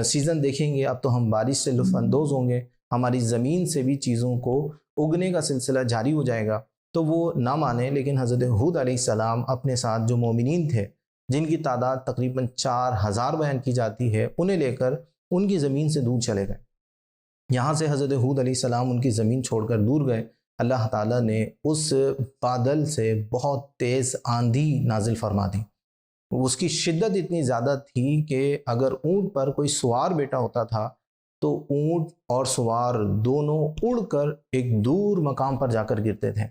سیزن دیکھیں گے، اب تو ہم بارش سے لطف اندوز ہوں گے، ہماری زمین سے بھی چیزوں کو اگنے کا سلسلہ جاری ہو جائے گا۔ تو وہ نہ مانے، لیکن حضرت ہود علیہ السلام اپنے ساتھ جو مومنین تھے، جن کی تعداد تقریباً 4000 بیان کی جاتی ہے، انہیں لے کر ان کی زمین سے دور چلے گئے۔ یہاں سے حضرت ہود علیہ السلام ان کی زمین چھوڑ کر دور گئے، اللہ تعالیٰ نے اس بادل سے بہت تیز آندھی نازل فرما دی۔ اس کی شدت اتنی زیادہ تھی کہ اگر اونٹ پر کوئی سوار بیٹا ہوتا تھا تو اونٹ اور سوار دونوں اڑ کر ایک دور مقام پر جا کر گرتے تھے،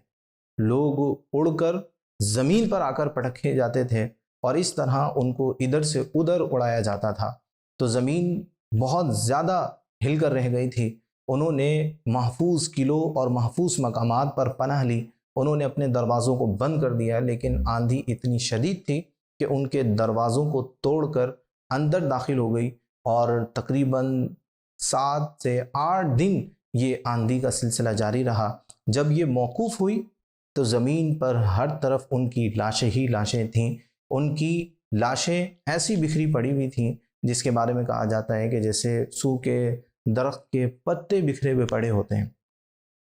لوگ اڑ کر زمین پر آ کر پٹکے جاتے تھے اور اس طرح ان کو ادھر سے ادھر اڑایا جاتا تھا۔ تو زمین بہت زیادہ ہل کر رہ گئی تھی۔ انہوں نے محفوظ قلعوں اور محفوظ مقامات پر پناہ لی، انہوں نے اپنے دروازوں کو بند کر دیا، لیکن آندھی اتنی شدید تھی کہ ان کے دروازوں کو توڑ کر اندر داخل ہو گئی، اور تقریباً 7 سے 8 دن یہ آندھی کا سلسلہ جاری رہا۔ جب یہ موقوف ہوئی تو زمین پر ہر طرف ان کی لاشیں ہی لاشیں تھیں، ان کی لاشیں ایسی بکھری پڑی ہوئی تھیں جس کے بارے میں کہا جاتا ہے کہ جیسے سوکھے درخت کے پتے بکھرے ہوئے پڑے ہوتے ہیں۔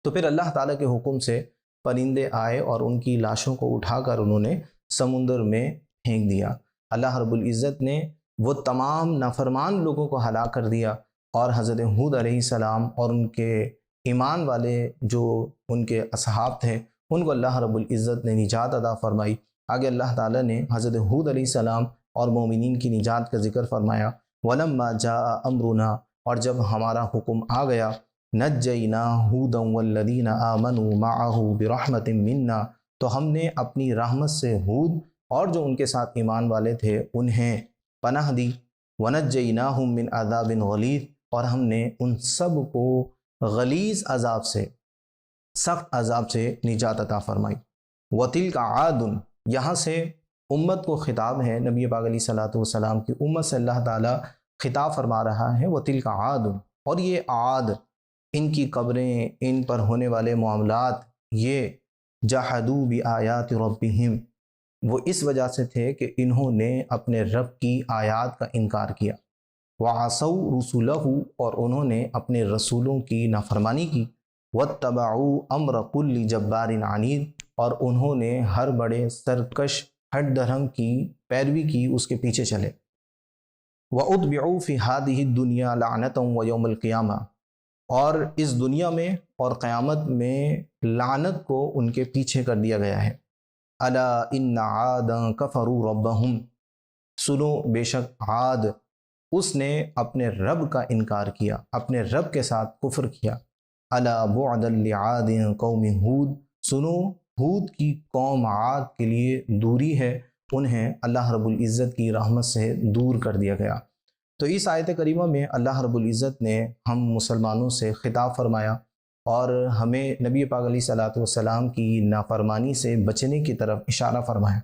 تو پھر اللہ تعالیٰ کے حکم سے پرندے آئے اور ان کی لاشوں کو اٹھا کر انہوں نے سمندر میں پھینک دیا۔ اللہ رب العزت نے وہ تمام نافرمان لوگوں کو ہلاک کر دیا، اور حضرت ہود علیہ السلام اور ان کے ایمان والے جو ان کے اصحاب تھے، ان کو اللہ رب العزت نے نجات عطا فرمائی۔ آگے اللہ تعالیٰ نے حضرت ہود علیہ السلام اور مومنین کی نجات کا ذکر فرمایا، وَلَمَّا جَاءَ أَمْرُنَا، اور جب ہمارا حکم آ گیا نجینا ہودا والذین آمنوا معہ برحمت منا، تو ہم نے اپنی رحمت سے ہود اور جو ان کے ساتھ ایمان والے تھے انہیں پناہ دی، ونجیناہم من عذاب غلیظ، اور ہم نے ان سب کو غلیظ عذاب سے، سخت عذاب سے نجات عطا فرمائی۔ وَتِلْكَ عَادٌ، یہاں سے امت کو خطاب ہے، نبی پاک علیہ الصلوۃ والسلام کی امت سے اللہ تعالیٰ خطاب فرما رہا ہے۔ وَتِلْكَ عَادٌ، اور یہ عاد، ان کی قبریں، ان پر ہونے والے معاملات، یہ جحدوا بآیات ربہم، وہ اس وجہ سے تھے کہ انہوں نے اپنے رب کی آیات کا انکار کیا، وعصوا رسولہ، اور انہوں نے اپنے رسولوں کی نافرمانی کی، واتبعوا امر کل جبار عنید، اور انہوں نے ہر بڑے سرکش ہٹ درہم کی پیروی کی، اس کے پیچھے چلے۔ وَأُتْبِعُوا فِي هَذِهِ الدُّنْيَا لَعْنَةً وَيَوْمَ الْقِيَامَةِ، اور اس دنیا میں اور قیامت میں لعنت کو ان کے پیچھے کر دیا گیا ہے۔ الا ان عادا کفروا ربہم، سنو بے شک عاد، اس نے اپنے رب کا انکار کیا، اپنے رب کے ساتھ کفر کیا۔ الا بعدا لعاد قوم ہود، سنو ہود کی قوم عاد کے لیے دوری ہے، انہیں اللہ رب العزت کی رحمت سے دور کر دیا گیا۔ تو اس آیت کریمہ میں اللہ رب العزت نے ہم مسلمانوں سے خطاب فرمایا اور ہمیں نبی پاک علیہ الصلوۃ والسلام کی نافرمانی سے بچنے کی طرف اشارہ فرمایا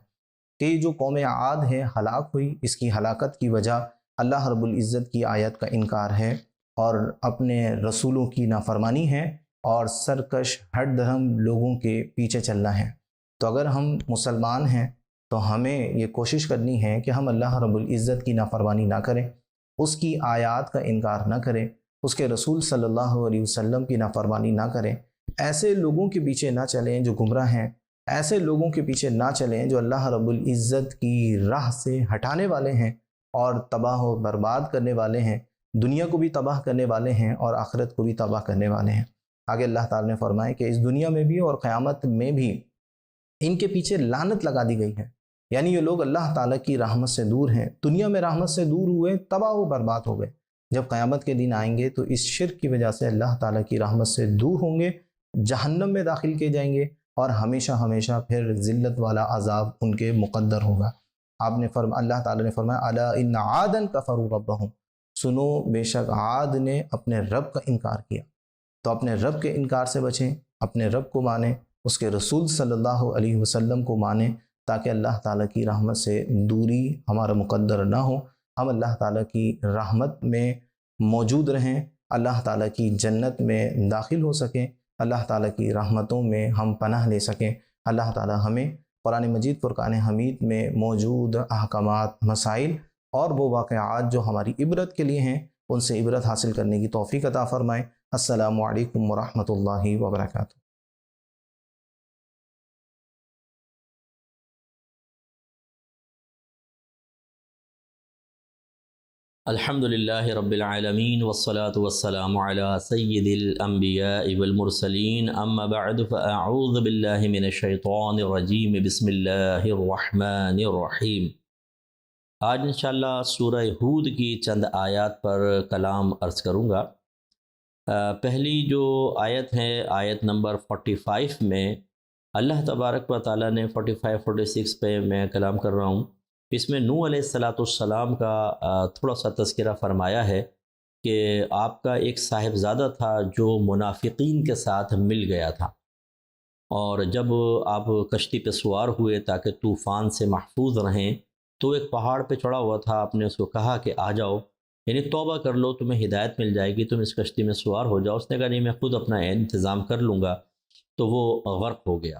کہ یہ جو قوم عاد ہے ہلاک ہوئی، اس کی ہلاکت کی وجہ اللہ رب العزت کی آیت کا انکار ہے اور اپنے رسولوں کی نافرمانی ہے اور سرکش ہٹ درہم لوگوں کے پیچھے چلنا ہے۔ تو اگر ہم مسلمان ہیں تو ہمیں یہ کوشش کرنی ہے کہ ہم اللہ رب العزت کی نافرمانی نہ کریں، اس کی آیات کا انکار نہ کریں، اس کے رسول صلی اللہ علیہ وسلم کی نافرمانی نہ کریں، ایسے لوگوں کے پیچھے نہ چلیں جو گمراہ ہیں، ایسے لوگوں کے پیچھے نہ چلیں جو اللہ رب العزت کی راہ سے ہٹانے والے ہیں اور تباہ و برباد کرنے والے ہیں، دنیا کو بھی تباہ کرنے والے ہیں اور آخرت کو بھی تباہ کرنے والے ہیں۔ آگے اللہ تعالیٰ نے فرمایا کہ اس دنیا میں بھی اور قیامت میں بھی ان کے پیچھے لعنت لگا دی گئی ہے، یعنی یہ لوگ اللہ تعالیٰ کی رحمت سے دور ہیں، دنیا میں رحمت سے دور ہوئے، تباہ و برباد ہو گئے، جب قیامت کے دن آئیں گے تو اس شرک کی وجہ سے اللہ تعالیٰ کی رحمت سے دور ہوں گے، جہنم میں داخل کیے جائیں گے اور ہمیشہ ہمیشہ پھر ذلت والا عذاب ان کے مقدر ہوگا۔ اللہ تعالیٰ نے فرمایا الا ان عادا کفروا ربہم، سنو بے شک عاد نے اپنے رب کا انکار کیا۔ تو اپنے رب کے انکار سے بچیں، اپنے رب کو مانیں، اس کے رسول صلی اللہ علیہ وسلم کو مانیں، تاکہ اللہ تعالیٰ کی رحمت سے دوری ہمارا مقدر نہ ہو، ہم اللہ تعالیٰ کی رحمت میں موجود رہیں، اللہ تعالیٰ کی جنت میں داخل ہو سکیں، اللہ تعالیٰ کی رحمتوں میں ہم پناہ لے سکیں۔ اللہ تعالیٰ ہمیں قرآن مجید فرقان حمید میں موجود احکامات، مسائل اور وہ واقعات جو ہماری عبرت کے لیے ہیں ان سے عبرت حاصل کرنے کی توفیق عطا فرمائے۔ السلام علیکم ورحمۃ اللہ وبرکاتہ۔ الحمد للہ رب العالمین والصلاة والسلام علی سید الانبیاء والمرسلین، اما بعد فاعوذ باللہ من الشیطان الرجیم، بسم اللہ الرحمن الرحیم۔ آج انشاءاللہ سورہ ہود کی چند آیات پر کلام عرض کروں گا۔ پہلی جو آیت ہے، آیت نمبر 45 میں اللہ تبارک و تعالیٰ نے 45-46 پہ میں کلام کر رہا ہوں، اس میں نوح علیہ السلام کا تھوڑا سا تذکرہ فرمایا ہے کہ آپ کا ایک صاحبزادہ تھا جو منافقین کے ساتھ مل گیا تھا، اور جب آپ کشتی پہ سوار ہوئے تاکہ طوفان سے محفوظ رہیں تو ایک پہاڑ پہ چڑھا ہوا تھا، آپ نے اس کو کہا کہ آ جاؤ، یعنی توبہ کر لو، تمہیں ہدایت مل جائے گی، تم اس کشتی میں سوار ہو جاؤ۔ اس نے کہا نہیں، میں خود اپنا انتظام کر لوں گا، تو وہ غرق ہو گیا۔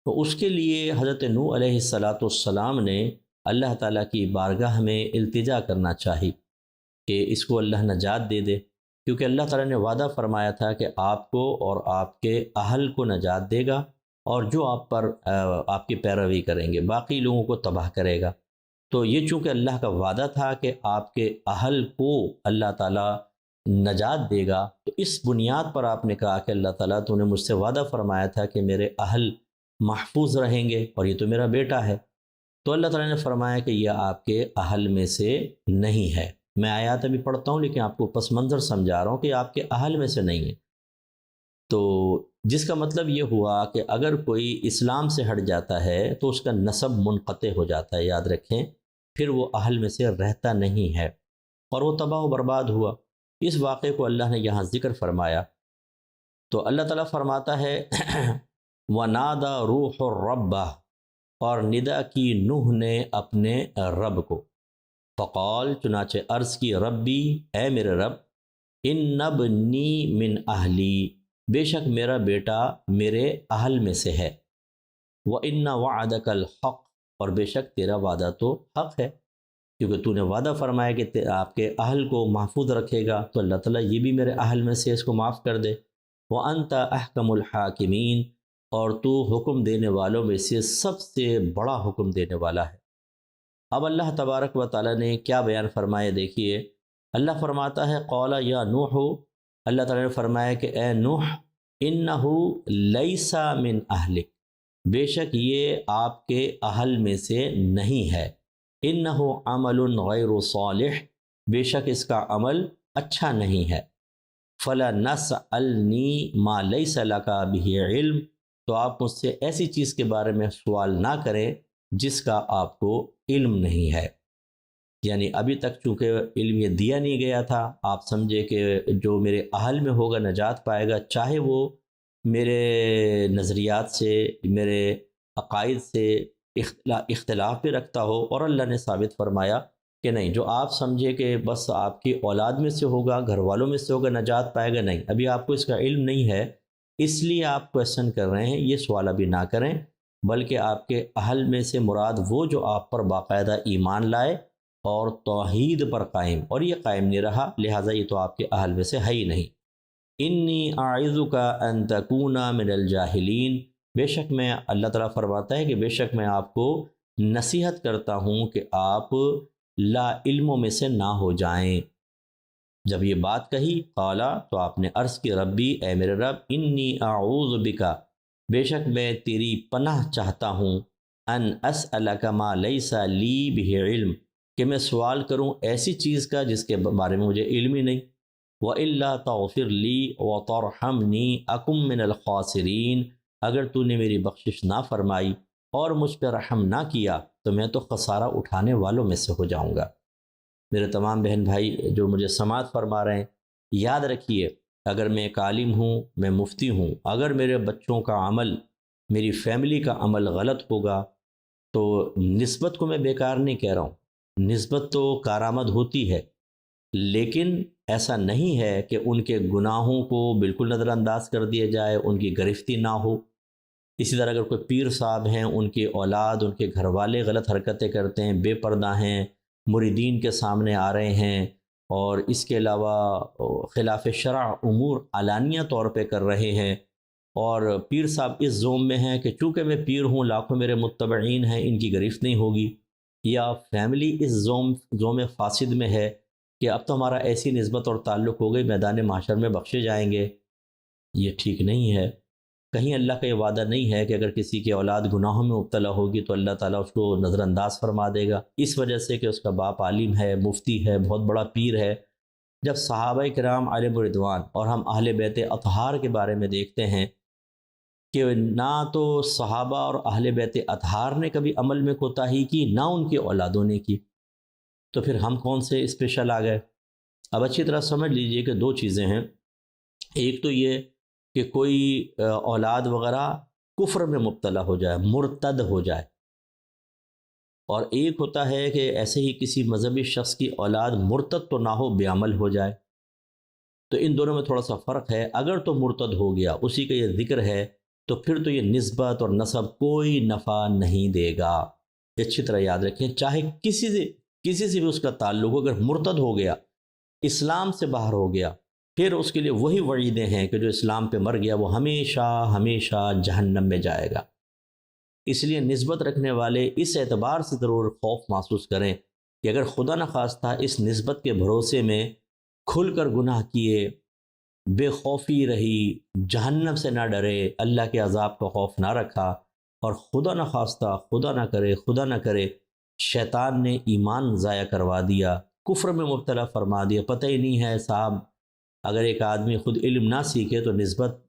تو اس کے لیے حضرت نوح علیہ السلام نے اللہ تعالیٰ کی بارگاہ میں التجا کرنا چاہی کہ اس کو اللہ نجات دے دے، کیونکہ اللہ تعالیٰ نے وعدہ فرمایا تھا کہ آپ کو اور آپ کے اہل کو نجات دے گا، اور جو آپ پر آپ کی پیروی کریں گے باقی لوگوں کو تباہ کرے گا۔ تو یہ چونکہ اللہ کا وعدہ تھا کہ آپ کے اہل کو اللہ تعالیٰ نجات دے گا، تو اس بنیاد پر آپ نے کہا کہ اللہ تعالیٰ تو نے مجھ سے وعدہ فرمایا تھا کہ میرے اہل محفوظ رہیں گے، اور یہ تو میرا بیٹا ہے۔ تو اللہ تعالیٰ نے فرمایا کہ یہ آپ کے اہل میں سے نہیں ہے، میں آیات ابھی پڑھتا ہوں لیکن آپ کو پس منظر سمجھا رہا ہوں کہ آپ کے اہل میں سے نہیں ہے۔ تو جس کا مطلب یہ ہوا کہ اگر کوئی اسلام سے ہٹ جاتا ہے تو اس کا نسب منقطع ہو جاتا ہے، یاد رکھیں، پھر وہ اہل میں سے رہتا نہیں ہے اور وہ تباہ و برباد ہوا۔ اس واقعے کو اللہ نے یہاں ذکر فرمایا تو اللہ تعالیٰ فرماتا ہے وَنَادَى رُوحُ الرَّبَّ، اور ندا کی نوح نے اپنے رب کو، فقال، چنانچہ عرض کی، ربی، اے میرے رب، ان ابنی من اہلی، بے شک میرا بیٹا میرے اہل میں سے ہے، وَإِنَّ وَعْدَكَ الْحَقُّ، اور بے شک تیرا وعدہ تو حق ہے، کیونکہ تو نے وعدہ فرمایا کہ آپ کے اہل کو محفوظ رکھے گا، تو اللہ تعالیٰ یہ بھی میرے اہل میں سے اس کو معاف کر دے۔ وَأَنْتَ أَحْكَمُ الْحَاكِمِينَ، اور تو حکم دینے والوں میں سے سب سے بڑا حکم دینے والا ہے۔ اب اللہ تبارک و تعالیٰ نے کیا بیان فرمایا، دیکھیے، اللہ فرماتا ہے قال یا نوح، اللہ تعالیٰ نے فرمایا کہ اے نوح، انہ لیس من اہلک، بے شک یہ آپ کے اہل میں سے نہیں ہے، انہ عمل غیر صالح، بے شک اس کا عمل اچھا نہیں ہے، فلا نسألنی ما لیس لک بہ علم، تو آپ مجھ سے ایسی چیز کے بارے میں سوال نہ کریں جس کا آپ کو علم نہیں ہے۔ یعنی ابھی تک چونکہ علم یہ دیا نہیں گیا تھا، آپ سمجھے کہ جو میرے اہل میں ہوگا نجات پائے گا، چاہے وہ میرے نظریات سے، میرے عقائد سے اختلاف بھی رکھتا ہو، اور اللہ نے ثابت فرمایا کہ نہیں، جو آپ سمجھے کہ بس آپ کی اولاد میں سے ہوگا، گھر والوں میں سے ہوگا، نجات پائے گا، نہیں، ابھی آپ کو اس کا علم نہیں ہے، اس لیے آپ کویسچن کر رہے ہیں، یہ سوال ابھی نہ کریں، بلکہ آپ کے اہل میں سے مراد وہ جو آپ پر باقاعدہ ایمان لائے اور توحید پر قائم، اور یہ قائم نہیں رہا، لہٰذا یہ تو آپ کے اہل میں سے ہے ہی نہیں۔ انی اعظک ان تکون من الجاہلین، بے شک میں، اللہ تعالیٰ فرماتا ہے کہ بے شک میں آپ کو نصیحت کرتا ہوں کہ آپ لا علموں میں سے نہ ہو جائیں۔ جب یہ بات کہی، قالا، تو آپ نے عرض کی، ربی، اے میرے رب، انی اعوذ بکا، بے شک میں تیری پناہ چاہتا ہوں، ان اسألک ما لیس لی بہ علم، کہ میں سوال کروں ایسی چیز کا جس کے بارے میں مجھے علم ہی نہیں، وَإِلَّا تَغْفِرْ لِي وَتَرْحَمْنِي أَكُن مِّنَ الْخَاسِرِينَ، اگر تو نے میری بخشش نہ فرمائی اور مجھ پہ رحم نہ کیا تو میں تو خسارہ اٹھانے والوں میں سے ہو جاؤں گا۔ میرے تمام بہن بھائی جو مجھے سماعت فرما رہے ہیں، یاد رکھیے، اگر میں ایک عالم ہوں، میں مفتی ہوں، اگر میرے بچوں کا عمل، میری فیملی کا عمل غلط ہوگا تو نسبت کو میں بیکار نہیں کہہ رہا ہوں، نسبت تو کارآمد ہوتی ہے، لیکن ایسا نہیں ہے کہ ان کے گناہوں کو بالکل نظر انداز کر دیا جائے، ان کی گرفتی نہ ہو۔ اسی طرح اگر کوئی پیر صاحب ہیں، ان کی اولاد، ان کے گھر والے غلط حرکتیں کرتے ہیں، بے پردہ ہیں، مریدین کے سامنے آ رہے ہیں، اور اس کے علاوہ خلاف شرع امور علانیہ طور پہ کر رہے ہیں، اور پیر صاحب اس زوم میں ہیں کہ چونکہ میں پیر ہوں، لاکھوں میرے متبعین ہیں، ان کی گرفت نہیں ہوگی، یا فیملی اس زوم فاسد میں ہے کہ اب تو ہمارا ایسی نسبت اور تعلق ہو گئی، میدان محشر میں بخشے جائیں گے، یہ ٹھیک نہیں ہے۔ کہیں اللہ کا یہ وعدہ نہیں ہے کہ اگر کسی کی اولاد گناہوں میں مبتلا ہوگی تو اللہ تعالیٰ اس کو نظر انداز فرما دے گا، اس وجہ سے کہ اس کا باپ عالم ہے، مفتی ہے، بہت بڑا پیر ہے۔ جب صحابہ کرام علیہم رضوان اور ہم اہل بیت اطہار کے بارے میں دیکھتے ہیں کہ نہ تو صحابہ اور اہل بیت اطہار نے کبھی عمل میں کوتاہی کی، نہ ان کی اولادوں نے کی، تو پھر ہم کون سے اسپیشل آ گئے؟ اب اچھی طرح سمجھ لیجئے کہ دو چیزیں ہیں، ایک تو یہ کہ کوئی اولاد وغیرہ کفر میں مبتلا ہو جائے، مرتد ہو جائے، اور ایک ہوتا ہے کہ ایسے ہی کسی مذہبی شخص کی اولاد مرتد تو نہ ہو، بے عمل ہو جائے، تو ان دونوں میں تھوڑا سا فرق ہے۔ اگر تو مرتد ہو گیا، اسی کا یہ ذکر ہے، تو پھر تو یہ نسبت اور نسب کوئی نفع نہیں دے گا، اچھی طرح یاد رکھیں، چاہے کسی سے بھی اس کا تعلق ہو، اگر مرتد ہو گیا، اسلام سے باہر ہو گیا، پھر اس کے لیے وہی وعیدیں ہیں کہ جو اسلام پہ مر گیا وہ ہمیشہ ہمیشہ جہنم میں جائے گا۔ اس لیے نسبت رکھنے والے اس اعتبار سے ضرور خوف محسوس کریں کہ اگر خدا نخواستہ اس نسبت کے بھروسے میں کھل کر گناہ کیے، بے خوفی رہی، جہنم سے نہ ڈرے، اللہ کے عذاب کا خوف نہ رکھا، اور خدا نخواستہ، خدا نہ کرے شیطان نے ایمان ضائع کروا دیا، کفر میں مبتلا فرما دیا. پتہ ہی نہیں ہے صاحب. اگر ایک آدمی خود علم نہ سیکھے تو نسبت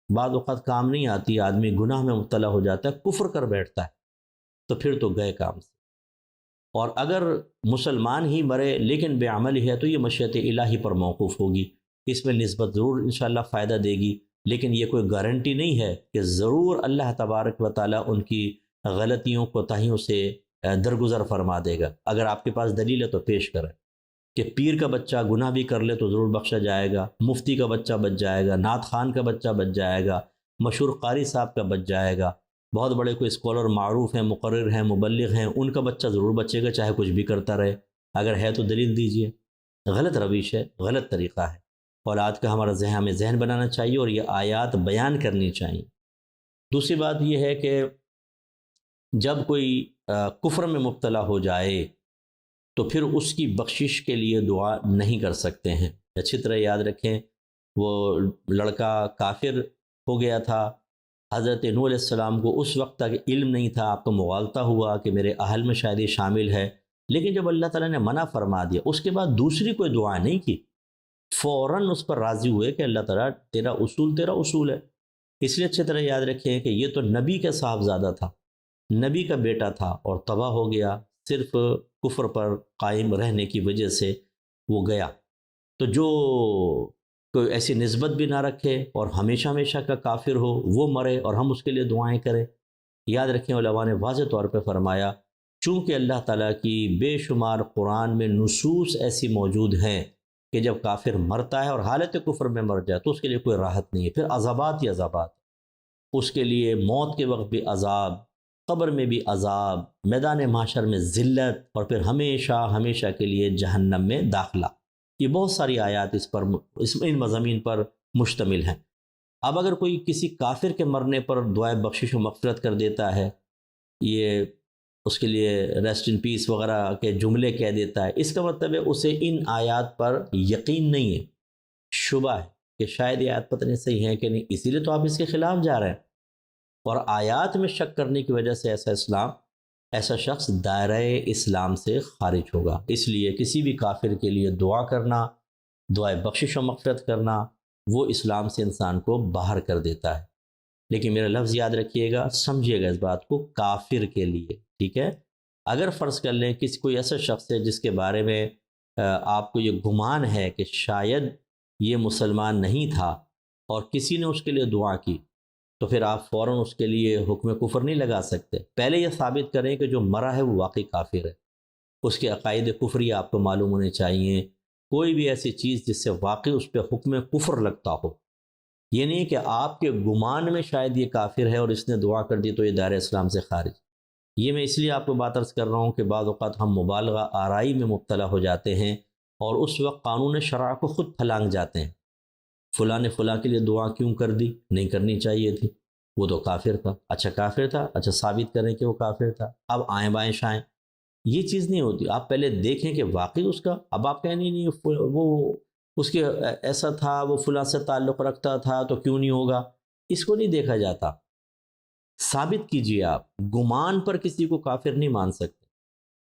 بعض اوقات کام نہیں آتی، آدمی گناہ میں مبتلا ہو جاتا ہے، کفر کر بیٹھتا ہے، تو پھر تو گئے کام سے. اور اگر مسلمان ہی مرے لیکن بے عمل ہے تو یہ مشیت الہی پر موقوف ہوگی. اس میں نسبت ضرور انشاءاللہ فائدہ دے گی، لیکن یہ کوئی گارنٹی نہیں ہے کہ ضرور اللہ تبارک و تعالیٰ ان کی غلطیوں کوتاہیوں سے درگزر فرما دے گا. اگر آپ کے پاس دلیل ہے تو پیش کریں کہ پیر کا بچہ گناہ بھی کر لے تو ضرور بخشا جائے گا، مفتی کا بچہ بچ جائے گا، نعت خان کا بچہ بچ جائے گا، مشہور قاری صاحب کا بچ جائے گا، بہت بڑے کوئی اسکالر معروف ہیں، مقرر ہیں، مبلغ ہیں، ان کا بچہ ضرور بچے گا چاہے کچھ بھی کرتا رہے. اگر ہے تو دلیل دیجئے. غلط روش ہے، غلط طریقہ ہے. اولاد کا ہمارا ہمیں ذہن بنانا چاہیے اور یہ آیات بیان کرنی چاہیے. دوسری بات یہ ہے کہ جب کوئی کفر میں مبتلا ہو جائے تو پھر اس کی بخشش کے لیے دعا نہیں کر سکتے ہیں. اچھی طرح یاد رکھیں، وہ لڑکا کافر ہو گیا تھا. حضرت نوح علیہ السلام کو اس وقت تک علم نہیں تھا، آپ کو مغالطہ ہوا کہ میرے اہل میں شاید یہ شامل ہے، لیکن جب اللہ تعالیٰ نے منع فرما دیا اس کے بعد دوسری کوئی دعا نہیں کی، فوراً اس پر راضی ہوئے کہ اللہ تعالیٰ تیرا اصول ہے. اس لیے اچھی طرح یاد رکھیں کہ یہ تو نبی کا صاحبزادہ تھا، نبی کا بیٹا تھا اور تباہ ہو گیا صرف کفر پر قائم رہنے کی وجہ سے وہ گیا. تو جو کوئی ایسی نسبت بھی نہ رکھے اور ہمیشہ ہمیشہ کا کافر ہو وہ مرے اور ہم اس کے لیے دعائیں کریں. یاد رکھیں علماء نے واضح طور پہ فرمایا چونکہ اللہ تعالیٰ کی بے شمار قرآن میں نصوص ایسی موجود ہیں کہ جب کافر مرتا ہے اور حالت کفر میں مر جائے تو اس کے لیے کوئی راحت نہیں ہے، پھر عذابات ہی عذابات. اس کے لیے موت کے وقت بھی عذاب، قبر میں بھی عذاب، میدان محشر میں ذلت، اور پھر ہمیشہ ہمیشہ کے لیے جہنم میں داخلہ. یہ بہت ساری آیات ان مضامین پر مشتمل ہیں. اب اگر کوئی کسی کافر کے مرنے پر دعائے بخشش و مغفرت کر دیتا ہے، یہ اس کے لیے ریسٹ ان پیس وغیرہ کے جملے کہہ دیتا ہے، اس کا مطلب ہے اسے ان آیات پر یقین نہیں ہے، شبہ ہے کہ شاید یہ آیات پتہ نہیں صحیح ہے کہ نہیں، اسی لیے تو آپ اس کے خلاف جا رہے ہیں. اور آیات میں شک کرنے کی وجہ سے ایسا شخص دائرہ اسلام سے خارج ہوگا. اس لیے کسی بھی کافر کے لیے دعا کرنا، دعائے بخشش و مغفرت کرنا، وہ اسلام سے انسان کو باہر کر دیتا ہے. لیکن میرا لفظ یاد رکھیے گا، سمجھیے گا اس بات کو، کافر کے لیے، ٹھیک ہے. اگر فرض کر لیں کوئی ایسا شخص ہے جس کے بارے میں آپ کو یہ گمان ہے کہ شاید یہ مسلمان نہیں تھا اور کسی نے اس کے لیے دعا کی، تو پھر آپ فوراً اس کے لیے حکم کفر نہیں لگا سکتے. پہلے یہ ثابت کریں کہ جو مرا ہے وہ واقعی کافر ہے، اس کے عقائد کفری آپ کو معلوم ہونے چاہیے. کوئی بھی ایسی چیز جس سے واقعی اس پہ حکم کفر لگتا ہو، یہ نہیں کہ آپ کے گمان میں شاید یہ کافر ہے اور اس نے دعا کر دی تو یہ دائرہ اسلام سے خارج. یہ میں اس لیے آپ کو بات عرض کر رہا ہوں کہ بعض اوقات ہم مبالغہ آرائی میں مبتلا ہو جاتے ہیں اور اس وقت قانون شرع کو خود پھلانگ جاتے ہیں. فلاں نے فلاں کے لیے دعا کیوں کر دی؟ نہیں کرنی چاہیے تھی، وہ تو کافر تھا. اچھا کافر تھا، اچھا ثابت کریں کہ وہ کافر تھا، اب آئیں بائیں شائیں. یہ چیز نہیں ہوتی. آپ پہلے دیکھیں کہ واقعی اس کا، اب آپ کہیں نہیں وہ اس کے ایسا تھا، وہ فلاں سے تعلق رکھتا تھا تو کیوں نہیں ہوگا. اس کو نہیں دیکھا جاتا، ثابت کیجئے. آپ گمان پر کسی کو کافر نہیں مان سکتے.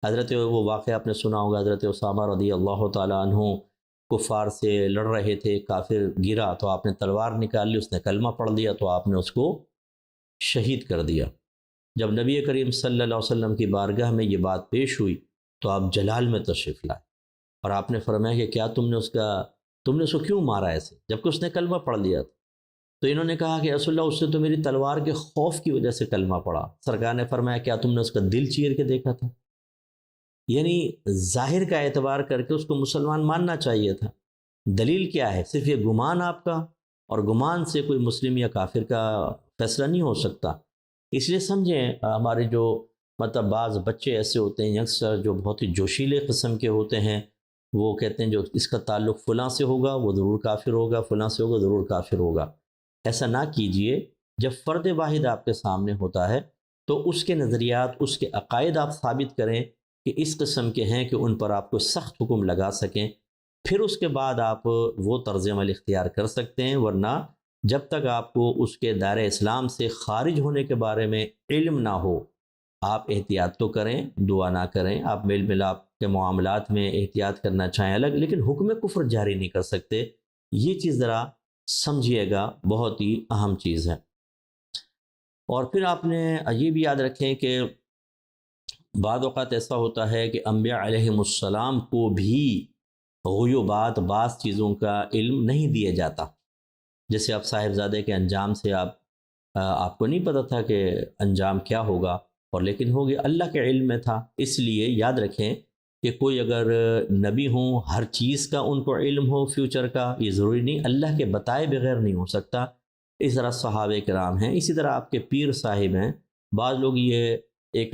حضرت وہ واقعہ آپ نے سنا ہوگا، حضرت اسامہ رضی اللہ تعالیٰ عنہ کفار سے لڑ رہے تھے، کافر گرا تو آپ نے تلوار نکال لی، اس نے کلمہ پڑھ لیا تو آپ نے اس کو شہید کر دیا. جب نبی کریم صلی اللہ علیہ وسلم کی بارگاہ میں یہ بات پیش ہوئی تو آپ جلال میں تشریف لائے اور آپ نے فرمایا کہ کیا تم نے اس کو کیوں مارا ایسے جبکہ اس نے کلمہ پڑھ لیا تھا؟ تو انہوں نے کہا کہ رسول اللہ اس نے تو میری تلوار کے خوف کی وجہ سے کلمہ پڑھا. سرکار نے فرمایا کیا تم نے اس کا دل چیر کے دیکھا تھا؟ یعنی ظاہر کا اعتبار کر کے اس کو مسلمان ماننا چاہیے تھا. دلیل کیا ہے؟ صرف یہ گمان آپ کا، اور گمان سے کوئی مسلم یا کافر کا فیصلہ نہیں ہو سکتا. اس لیے سمجھیں، ہمارے جو مطلب بعض بچے ایسے ہوتے ہیں یکسر جو بہت ہی جوشیلے قسم کے ہوتے ہیں، وہ کہتے ہیں جو اس کا تعلق فلاں سے ہوگا وہ ضرور کافر ہوگا، فلاں سے ہوگا ضرور کافر ہوگا. ایسا نہ کیجئے. جب فرد واحد آپ کے سامنے ہوتا ہے تو اس کے نظریات، اس کے عقائد آپ ثابت کریں کہ اس قسم کے ہیں کہ ان پر آپ کو سخت حکم لگا سکیں، پھر اس کے بعد آپ وہ طرز عمل اختیار کر سکتے ہیں. ورنہ جب تک آپ کو اس کے دائرہ اسلام سے خارج ہونے کے بارے میں علم نہ ہو، آپ احتیاط تو کریں، دعا نہ کریں. آپ میل ملاپ کے معاملات میں احتیاط کرنا چاہیں الگ، لیکن حکم کفر جاری نہیں کر سکتے۔ یہ چیز ذرا سمجھیے گا، بہت ہی اہم چیز ہے۔ اور پھر آپ نے یہ بھی یاد رکھیں کہ بعض اوقات ایسا ہوتا ہے کہ انبیاء علیہم السلام کو بھی غیوبات، بعض چیزوں کا علم نہیں دیا جاتا۔ جیسے آپ صاحبزادے کے انجام سے آپ کو نہیں پتہ تھا کہ انجام کیا ہوگا، اور لیکن ہو گیا، اللہ کے علم میں تھا۔ اس لیے یاد رکھیں کہ کوئی اگر نبی ہوں ہر چیز کا ان کو علم ہو فیوچر کا، یہ ضروری نہیں، اللہ کے بتائے بغیر نہیں ہو سکتا۔ اس طرح صحابہ کرام ہیں، اسی طرح آپ کے پیر صاحب ہیں۔ بعض لوگ یہ ایک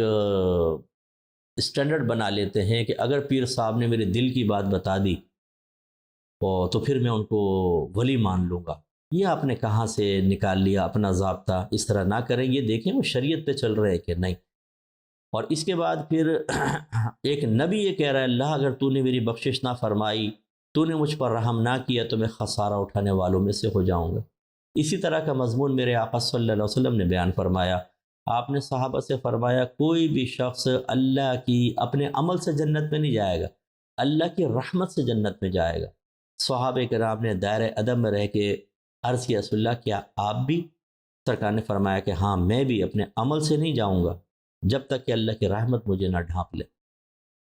اسٹینڈرڈ بنا لیتے ہیں کہ اگر پیر صاحب نے میرے دل کی بات بتا دی تو پھر میں ان کو ولی مان لوں گا۔ یہ آپ نے کہاں سے نکال لیا اپنا ضابطہ؟ اس طرح نہ کریں، یہ دیکھیں وہ شریعت پہ چل رہے ہیں کہ نہیں۔ اور اس کے بعد پھر ایک نبی یہ کہہ رہا ہے، اللہ اگر تو نے میری بخشش نہ فرمائی، تو نے مجھ پر رحم نہ کیا، تو میں خسارہ اٹھانے والوں میں سے ہو جاؤں گا۔ اسی طرح کا مضمون میرے آقا صلی اللہ علیہ وسلم نے بیان فرمایا۔ آپ نے صحابہ سے فرمایا کوئی بھی شخص اللہ کی اپنے عمل سے جنت میں نہیں جائے گا، اللہ کی رحمت سے جنت میں جائے گا۔ صحابہ کرام نے دائرہ ادب میں رہ کے عرض کیا، رسول اللہ کیا آپ بھی؟ سرکار نے فرمایا کہ ہاں میں بھی اپنے عمل سے نہیں جاؤں گا جب تک کہ اللہ کی رحمت مجھے نہ ڈھانپ لے۔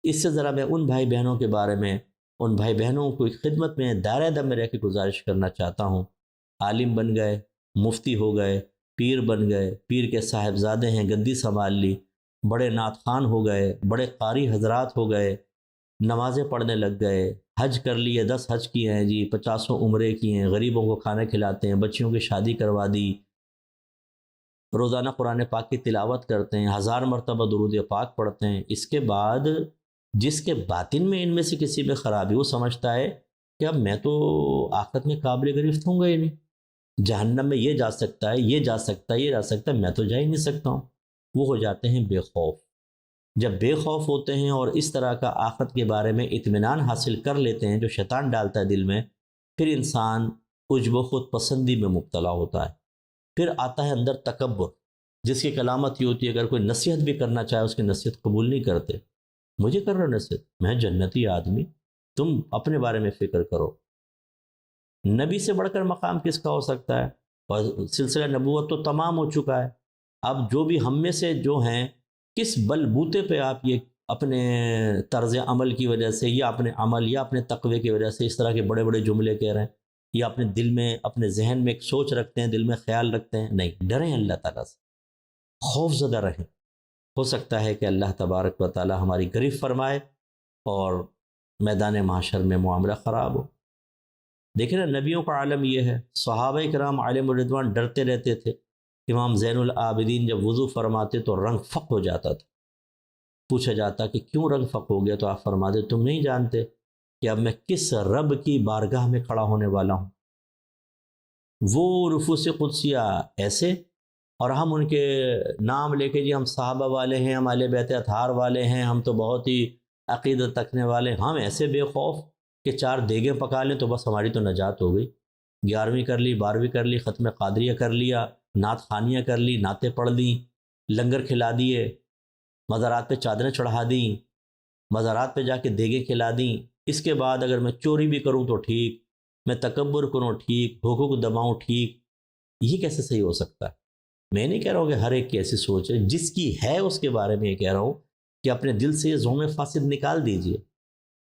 اس سے ذرا میں ان بھائی بہنوں کے بارے میں، ان بھائی بہنوں کو خدمت میں دائرہ ادب میں رہ کے گزارش کرنا چاہتا ہوں۔ عالم بن گئے، مفتی ہو گئے، پیر بن گئے، پیر کے صاحبزادے ہیں، گدی سنبھال لی، بڑے نعت خوان ہو گئے، بڑے قاری حضرات ہو گئے، نمازیں پڑھنے لگ گئے، حج کر لیے، 10 حج کیے ہیں جی، 50 عمرے کیے ہیں، غریبوں کو کھانا کھلاتے ہیں، بچیوں کی شادی کروا دی، روزانہ قرآن پاک کی تلاوت کرتے ہیں، 1000 مرتبہ درود پاک پڑھتے ہیں۔ اس کے بعد جس کے باطن میں ان میں سے کسی میں خرابی، وہ سمجھتا ہے کہ اب میں تو آخرت میں قابل گرفت ہوں گا ہی نہیں، جہنم میں یہ جا سکتا ہے، یہ جا سکتا ہے، یہ جا سکتا ہے، میں تو جا ہی نہیں سکتا ہوں۔ وہ ہو جاتے ہیں بے خوف۔ جب بے خوف ہوتے ہیں اور اس طرح کا آخرت کے بارے میں اطمینان حاصل کر لیتے ہیں جو شیطان ڈالتا ہے دل میں، پھر انسان عجب و خود پسندی میں مبتلا ہوتا ہے۔ پھر آتا ہے اندر تکبر، جس کی علامت یہ ہوتی ہے اگر کوئی نصیحت بھی کرنا چاہے اس کی نصیحت قبول نہیں کرتے۔ مجھے کر رہا نصیحت، میں جنتی آدمی، تم اپنے بارے میں فکر کرو۔ نبی سے بڑھ کر مقام کس کا ہو سکتا ہے؟ اور سلسلہ نبوت تو تمام ہو چکا ہے۔ اب جو بھی ہم میں سے جو ہیں، کس بل بوتے پہ آپ یہ اپنے طرز عمل کی وجہ سے یا اپنے عمل یا اپنے تقوی کی وجہ سے اس طرح کے بڑے بڑے جملے کہہ رہے ہیں، یا اپنے دل میں، اپنے ذہن میں ایک سوچ رکھتے ہیں، دل میں خیال رکھتے ہیں؟ نہیں، ڈریں اللہ تعالیٰ سے، خوف زدہ رہیں۔ ہو سکتا ہے کہ اللہ تبارک و تعالیٰ ہماری گرفت فرمائے اور میدان محشر میں معاملہ خراب ہو۔ دیکھیں نا، نبیوں کا عالم یہ ہے، صحابہ کرام علیہم الرضوان ڈرتے رہتے تھے۔ امام زین العابدین جب وضو فرماتے تو رنگ فق ہو جاتا تھا۔ پوچھا جاتا کہ کیوں رنگ فق ہو گیا، تو آپ فرماتے تم نہیں جانتے کہ اب میں کس رب کی بارگاہ میں کھڑا ہونے والا ہوں۔ وہ نفوس قدسیہ ایسے، اور ہم ان کے نام لے کے جی ہم صحابہ والے ہیں، ہم اہل بیت اطہار والے ہیں، ہم تو بہت ہی عقیدت رکھنے والے ہیں، ہم ایسے بے خوف کہ 4 دیگیں پکا لیں تو بس ہماری تو نجات ہو گئی۔ 11ویں کر لی، 12ویں کر لی، ختم قادریہ کر لیا، نعت خوانیاں کر لی، نعتیں پڑھ دیں، لنگر کھلا دیے، مزارات پہ چادریں چڑھا دیں، مزارات پہ جا کے دیگیں کھلا دیں۔ اس کے بعد اگر میں چوری بھی کروں تو ٹھیک، میں تکبر کروں ٹھیک، بھوکوں کو دباؤں ٹھیک۔ یہ کیسے صحیح ہو سکتا ہے؟ میں نہیں کہہ رہا ہوں کہ ہر ایک کی ایسی سوچ ہے، جس کی ہے اس کے بارے میں یہ کہہ رہا ہوں کہ اپنے دل سے یہ ظلم فاسد نکال دیجئے۔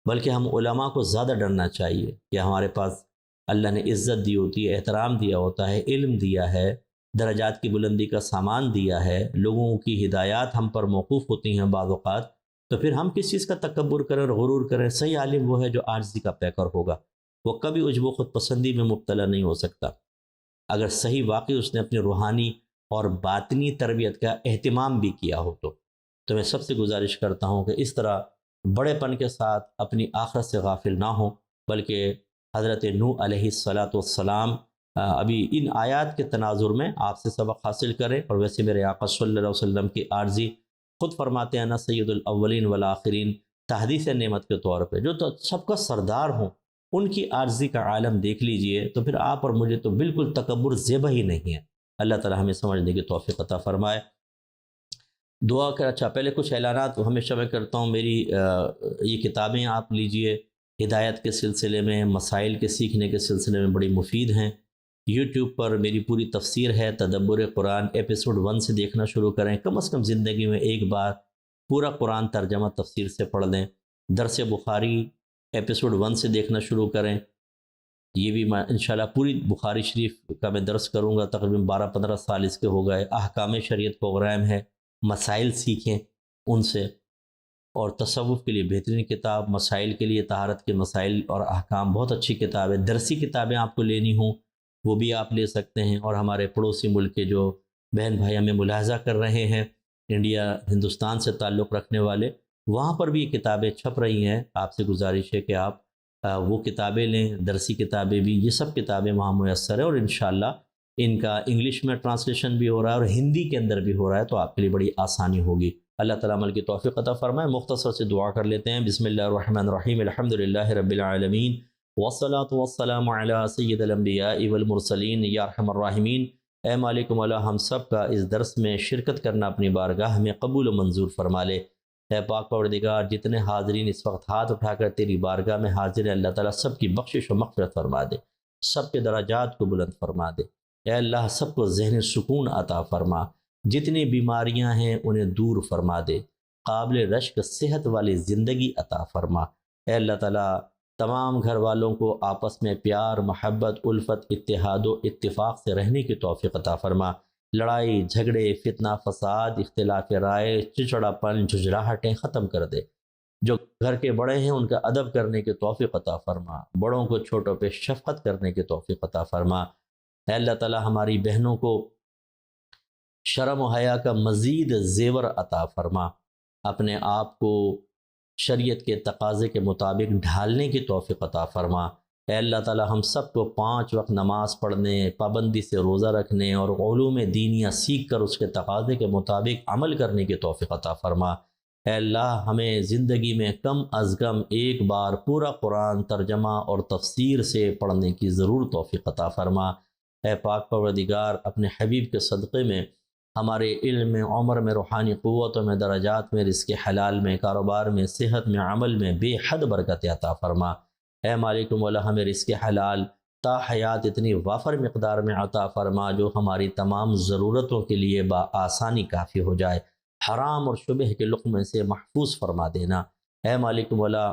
بلکہ ہم علماء کو زیادہ ڈرنا چاہیے کہ ہمارے پاس اللہ نے عزت دی ہوتی ہے، احترام دیا ہوتا ہے، علم دیا ہے، درجات کی بلندی کا سامان دیا ہے، لوگوں کی ہدایات ہم پر موقوف ہوتی ہیں بعض اوقات، تو پھر ہم کس چیز کا تکبر کریں اور غرور کریں؟ صحیح عالم وہ ہے جو عاجزی کا پیکر ہوگا، وہ کبھی عجب و خود پسندی میں مبتلا نہیں ہو سکتا۔ اگر صحیح واقعی اس نے اپنی روحانی اور باطنی تربیت کا اہتمام بھی کیا ہو تو میں سب سے گزارش کرتا ہوں کہ اس طرح بڑے پن کے ساتھ اپنی آخرت سے غافل نہ ہوں، بلکہ حضرت نوح علیہ السلام ابھی ان آیات کے تناظر میں آپ سے سبق حاصل کریں۔ اور ویسے میرے آقا صلی اللہ علیہ وسلم کی عارضی خود فرماتے ہیں نا سید الاولین والآخرین، تحدیث نعمت کے طور پہ جو تو سب کا سردار ہوں، ان کی عارضی کا عالم دیکھ لیجئے تو پھر آپ اور مجھے تو بالکل تکبر زیبہ ہی نہیں ہے۔ اللہ تعالی ہمیں سمجھنے کی توفیق عطا فرمائے۔ دعا کر اچھا پہلے کچھ اعلانات ہمیشہ میں کرتا ہوں. میری یہ کتابیں آپ لیجئے، ہدایت کے سلسلے میں، مسائل کے سیکھنے کے سلسلے میں بڑی مفید ہیں. یوٹیوب پر میری پوری تفسیر ہے. تدبر قرآن ایپیسوڈ 1 سے دیکھنا شروع کریں. کم از کم زندگی میں ایک بار پورا قرآن ترجمہ تفسیر سے پڑھ لیں. درس بخاری ایپیسوڈ 1 سے دیکھنا شروع کریں. یہ بھی میں انشاءاللہ پوری بخاری شریف کا میں درس کروں گا. تقریباً 12-15 سال اس کے ہو گئے. احکام شریعت پروگرام ہے، مسائل سیکھیں ان سے. اور تصوف کے لیے بہترین کتاب، مسائل کے لیے طہارت کے مسائل اور احکام، بہت اچھی کتاب ہے. درسی کتابیں آپ کو لینی ہوں وہ بھی آپ لے سکتے ہیں. اور ہمارے پڑوسی ملک کے جو بہن بھائی ہمیں ملاحظہ کر رہے ہیں، انڈیا ہندوستان سے تعلق رکھنے والے، وہاں پر بھی یہ کتابیں چھپ رہی ہیں. آپ سے گزارش ہے کہ آپ وہ کتابیں لیں. درسی کتابیں بھی، یہ سب کتابیں وہاں میسر ہیں. اور انشاءاللہ ان کا انگلش میں ٹرانسلیشن بھی ہو رہا ہے اور ہندی کے اندر بھی ہو رہا ہے، تو آپ کے لیے بڑی آسانی ہوگی. اللہ تعالیٰ عمل کی توفیق عطا فرمائے. مختصر سے دعا کر لیتے ہیں. بسم اللہ الرحمن الرحیم. الحمدللہ رب العالمین والصلاة والسلام علی سید الانبیاء والمرسلین. یا ارحم الراحمین، اے مالک مولا ہم سب کا اس درس میں شرکت کرنا اپنی بارگاہ میں قبول و منظور فرما لے. اے پاک پروردگار، جتنے حاضرین اس وقت ہاتھ اٹھا کر تیری بارگاہ میں حاضر ہیں، اللہ تعالیٰ سب کی بخشش و مغفرت فرما دے، سب کے درجات کو بلند فرما دے. اے اللہ سب کو ذہن سکون عطا فرما. جتنی بیماریاں ہیں انہیں دور فرما دے. قابل رشک صحت والی زندگی عطا فرما. اے اللہ تعالیٰ تمام گھر والوں کو آپس میں پیار، محبت، الفت، اتحاد و اتفاق سے رہنے کی توفیق عطا فرما. لڑائی جھگڑے، فتنہ فساد، اختلاف رائے، چچڑاپن، جھجھلاہٹیں ختم کر دے. جو گھر کے بڑے ہیں ان کا ادب کرنے کی توفیق عطا فرما. بڑوں کو چھوٹوں پہ شفقت کرنے کی توفیق عطا فرما. اے اللہ تعالیٰ ہماری بہنوں کو شرم و حیا کا مزید زیور عطا فرما. اپنے آپ کو شریعت کے تقاضے کے مطابق ڈھالنے کی توفیق عطا فرما. اے اللہ تعالیٰ ہم سب کو 5 وقت نماز پڑھنے، پابندی سے روزہ رکھنے اور علوم دینیہ سیکھ کر اس کے تقاضے کے مطابق عمل کرنے کی توفیق عطا فرما. اے اللہ ہمیں زندگی میں کم از کم ایک بار پورا قرآن ترجمہ اور تفسیر سے پڑھنے کی ضرور توفیق عطا فرما. اے پاک پروردگار اپنے حبیب کے صدقے میں ہمارے علم میں، عمر میں، روحانی قوتوں میں، درجات میں، رزق حلال میں، کاروبار میں، صحت میں، عمل میں بے حد برکت عطا فرما. اے مالک مولا ہمیں رزق حلال تا حیات اتنی وافر مقدار میں عطا فرما جو ہماری تمام ضرورتوں کے لیے بآسانی کافی ہو جائے. حرام اور شبہ کے لقمے سے محفوظ فرما دینا. اے مالک مولا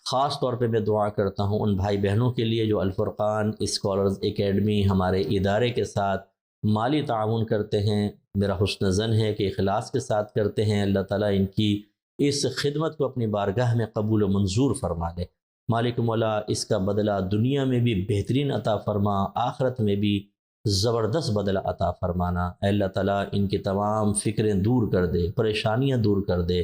خاص طور پہ میں دعا کرتا ہوں ان بھائی بہنوں کے لیے جو الفرقان اسکالرز اکیڈمی ہمارے ادارے کے ساتھ مالی تعاون کرتے ہیں. میرا حسن ظن ہے کہ اخلاص کے ساتھ کرتے ہیں. اللہ تعالیٰ ان کی اس خدمت کو اپنی بارگاہ میں قبول و منظور فرما لے. مالک مولا اس کا بدلہ دنیا میں بھی بہترین عطا فرما، آخرت میں بھی زبردست بدلہ عطا فرمانا. اے اللہ تعالیٰ ان کی تمام فکریں دور کر دے، پریشانیاں دور کر دے.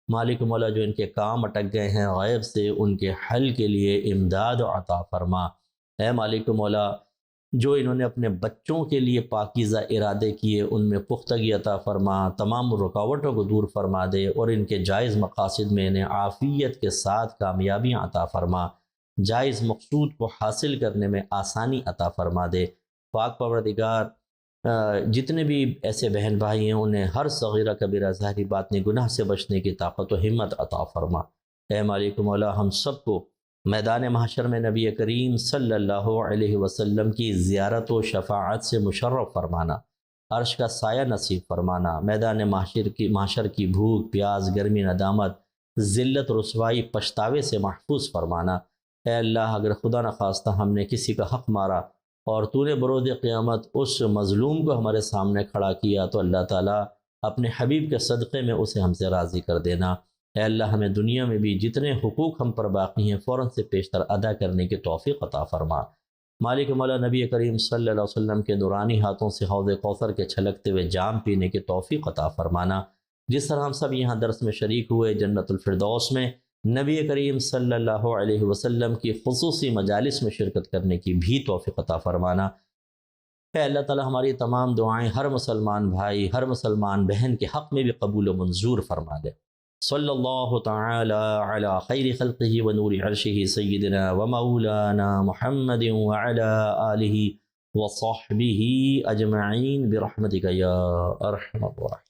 مالک مولا جو ان کے کام اٹک گئے ہیں غیب سے، ان کے حل کے لیے امداد عطا فرما. اے مالک مولا جو انہوں نے اپنے بچوں کے لیے پاکیزہ ارادے کیے ان میں پختگی عطا فرما، تمام رکاوٹوں کو دور فرما دے اور ان کے جائز مقاصد میں انہیں عافیت کے ساتھ کامیابیاں عطا فرما. جائز مقصود کو حاصل کرنے میں آسانی عطا فرما دے. پاک پروردگار جتنے بھی ایسے بہن بھائی ہیں انہیں ہر صغیرہ کبیرہ ظاہری باطنی گناہ سے بچنے کی طاقت و ہمت عطا فرما. اے مالک مولا ہم سب کو میدان محشر میں نبی کریم صلی اللہ علیہ وسلم کی زیارت و شفاعت سے مشرف فرمانا، عرش کا سایہ نصیب فرمانا، میدان محشر کی بھوک پیاس گرمی ندامت ذلت رسوائی پچھتاوے سے محفوظ فرمانا. اے اللہ اگر خدا نخواستہ ہم نے کسی کا حق مارا اور تو نے بروز قیامت اس مظلوم کو ہمارے سامنے کھڑا کیا تو اللہ تعالیٰ اپنے حبیب کے صدقے میں اسے ہم سے راضی کر دینا. اے اللہ ہمیں دنیا میں بھی جتنے حقوق ہم پر باقی ہیں فوراً سے پیشتر ادا کرنے کی توفیق عطا فرما. مالک مولا نبی کریم صلی اللہ علیہ وسلم کے نورانی ہاتھوں سے حوض کوثر کے چھلکتے ہوئے جام پینے کی توفیق عطا فرمانا. جس طرح ہم سب یہاں درس میں شریک ہوئے جنت الفردوس میں نبی کریم صلی اللہ علیہ وسلم کی خصوصی مجالس میں شرکت کرنے کی بھی توفیق عطا فرمانا. اے اللہ تعالیٰ ہماری تمام دعائیں ہر مسلمان بھائی ہر مسلمان بہن کے حق میں بھی قبول و منظور فرما دے. صلی اللہ تعالی علی خیر خلقہ و نور عرشہ سیدنا و مولانا محمد وعلی آلہ و صحبہ اجمعین برحمتک یا ارحم الراحمین.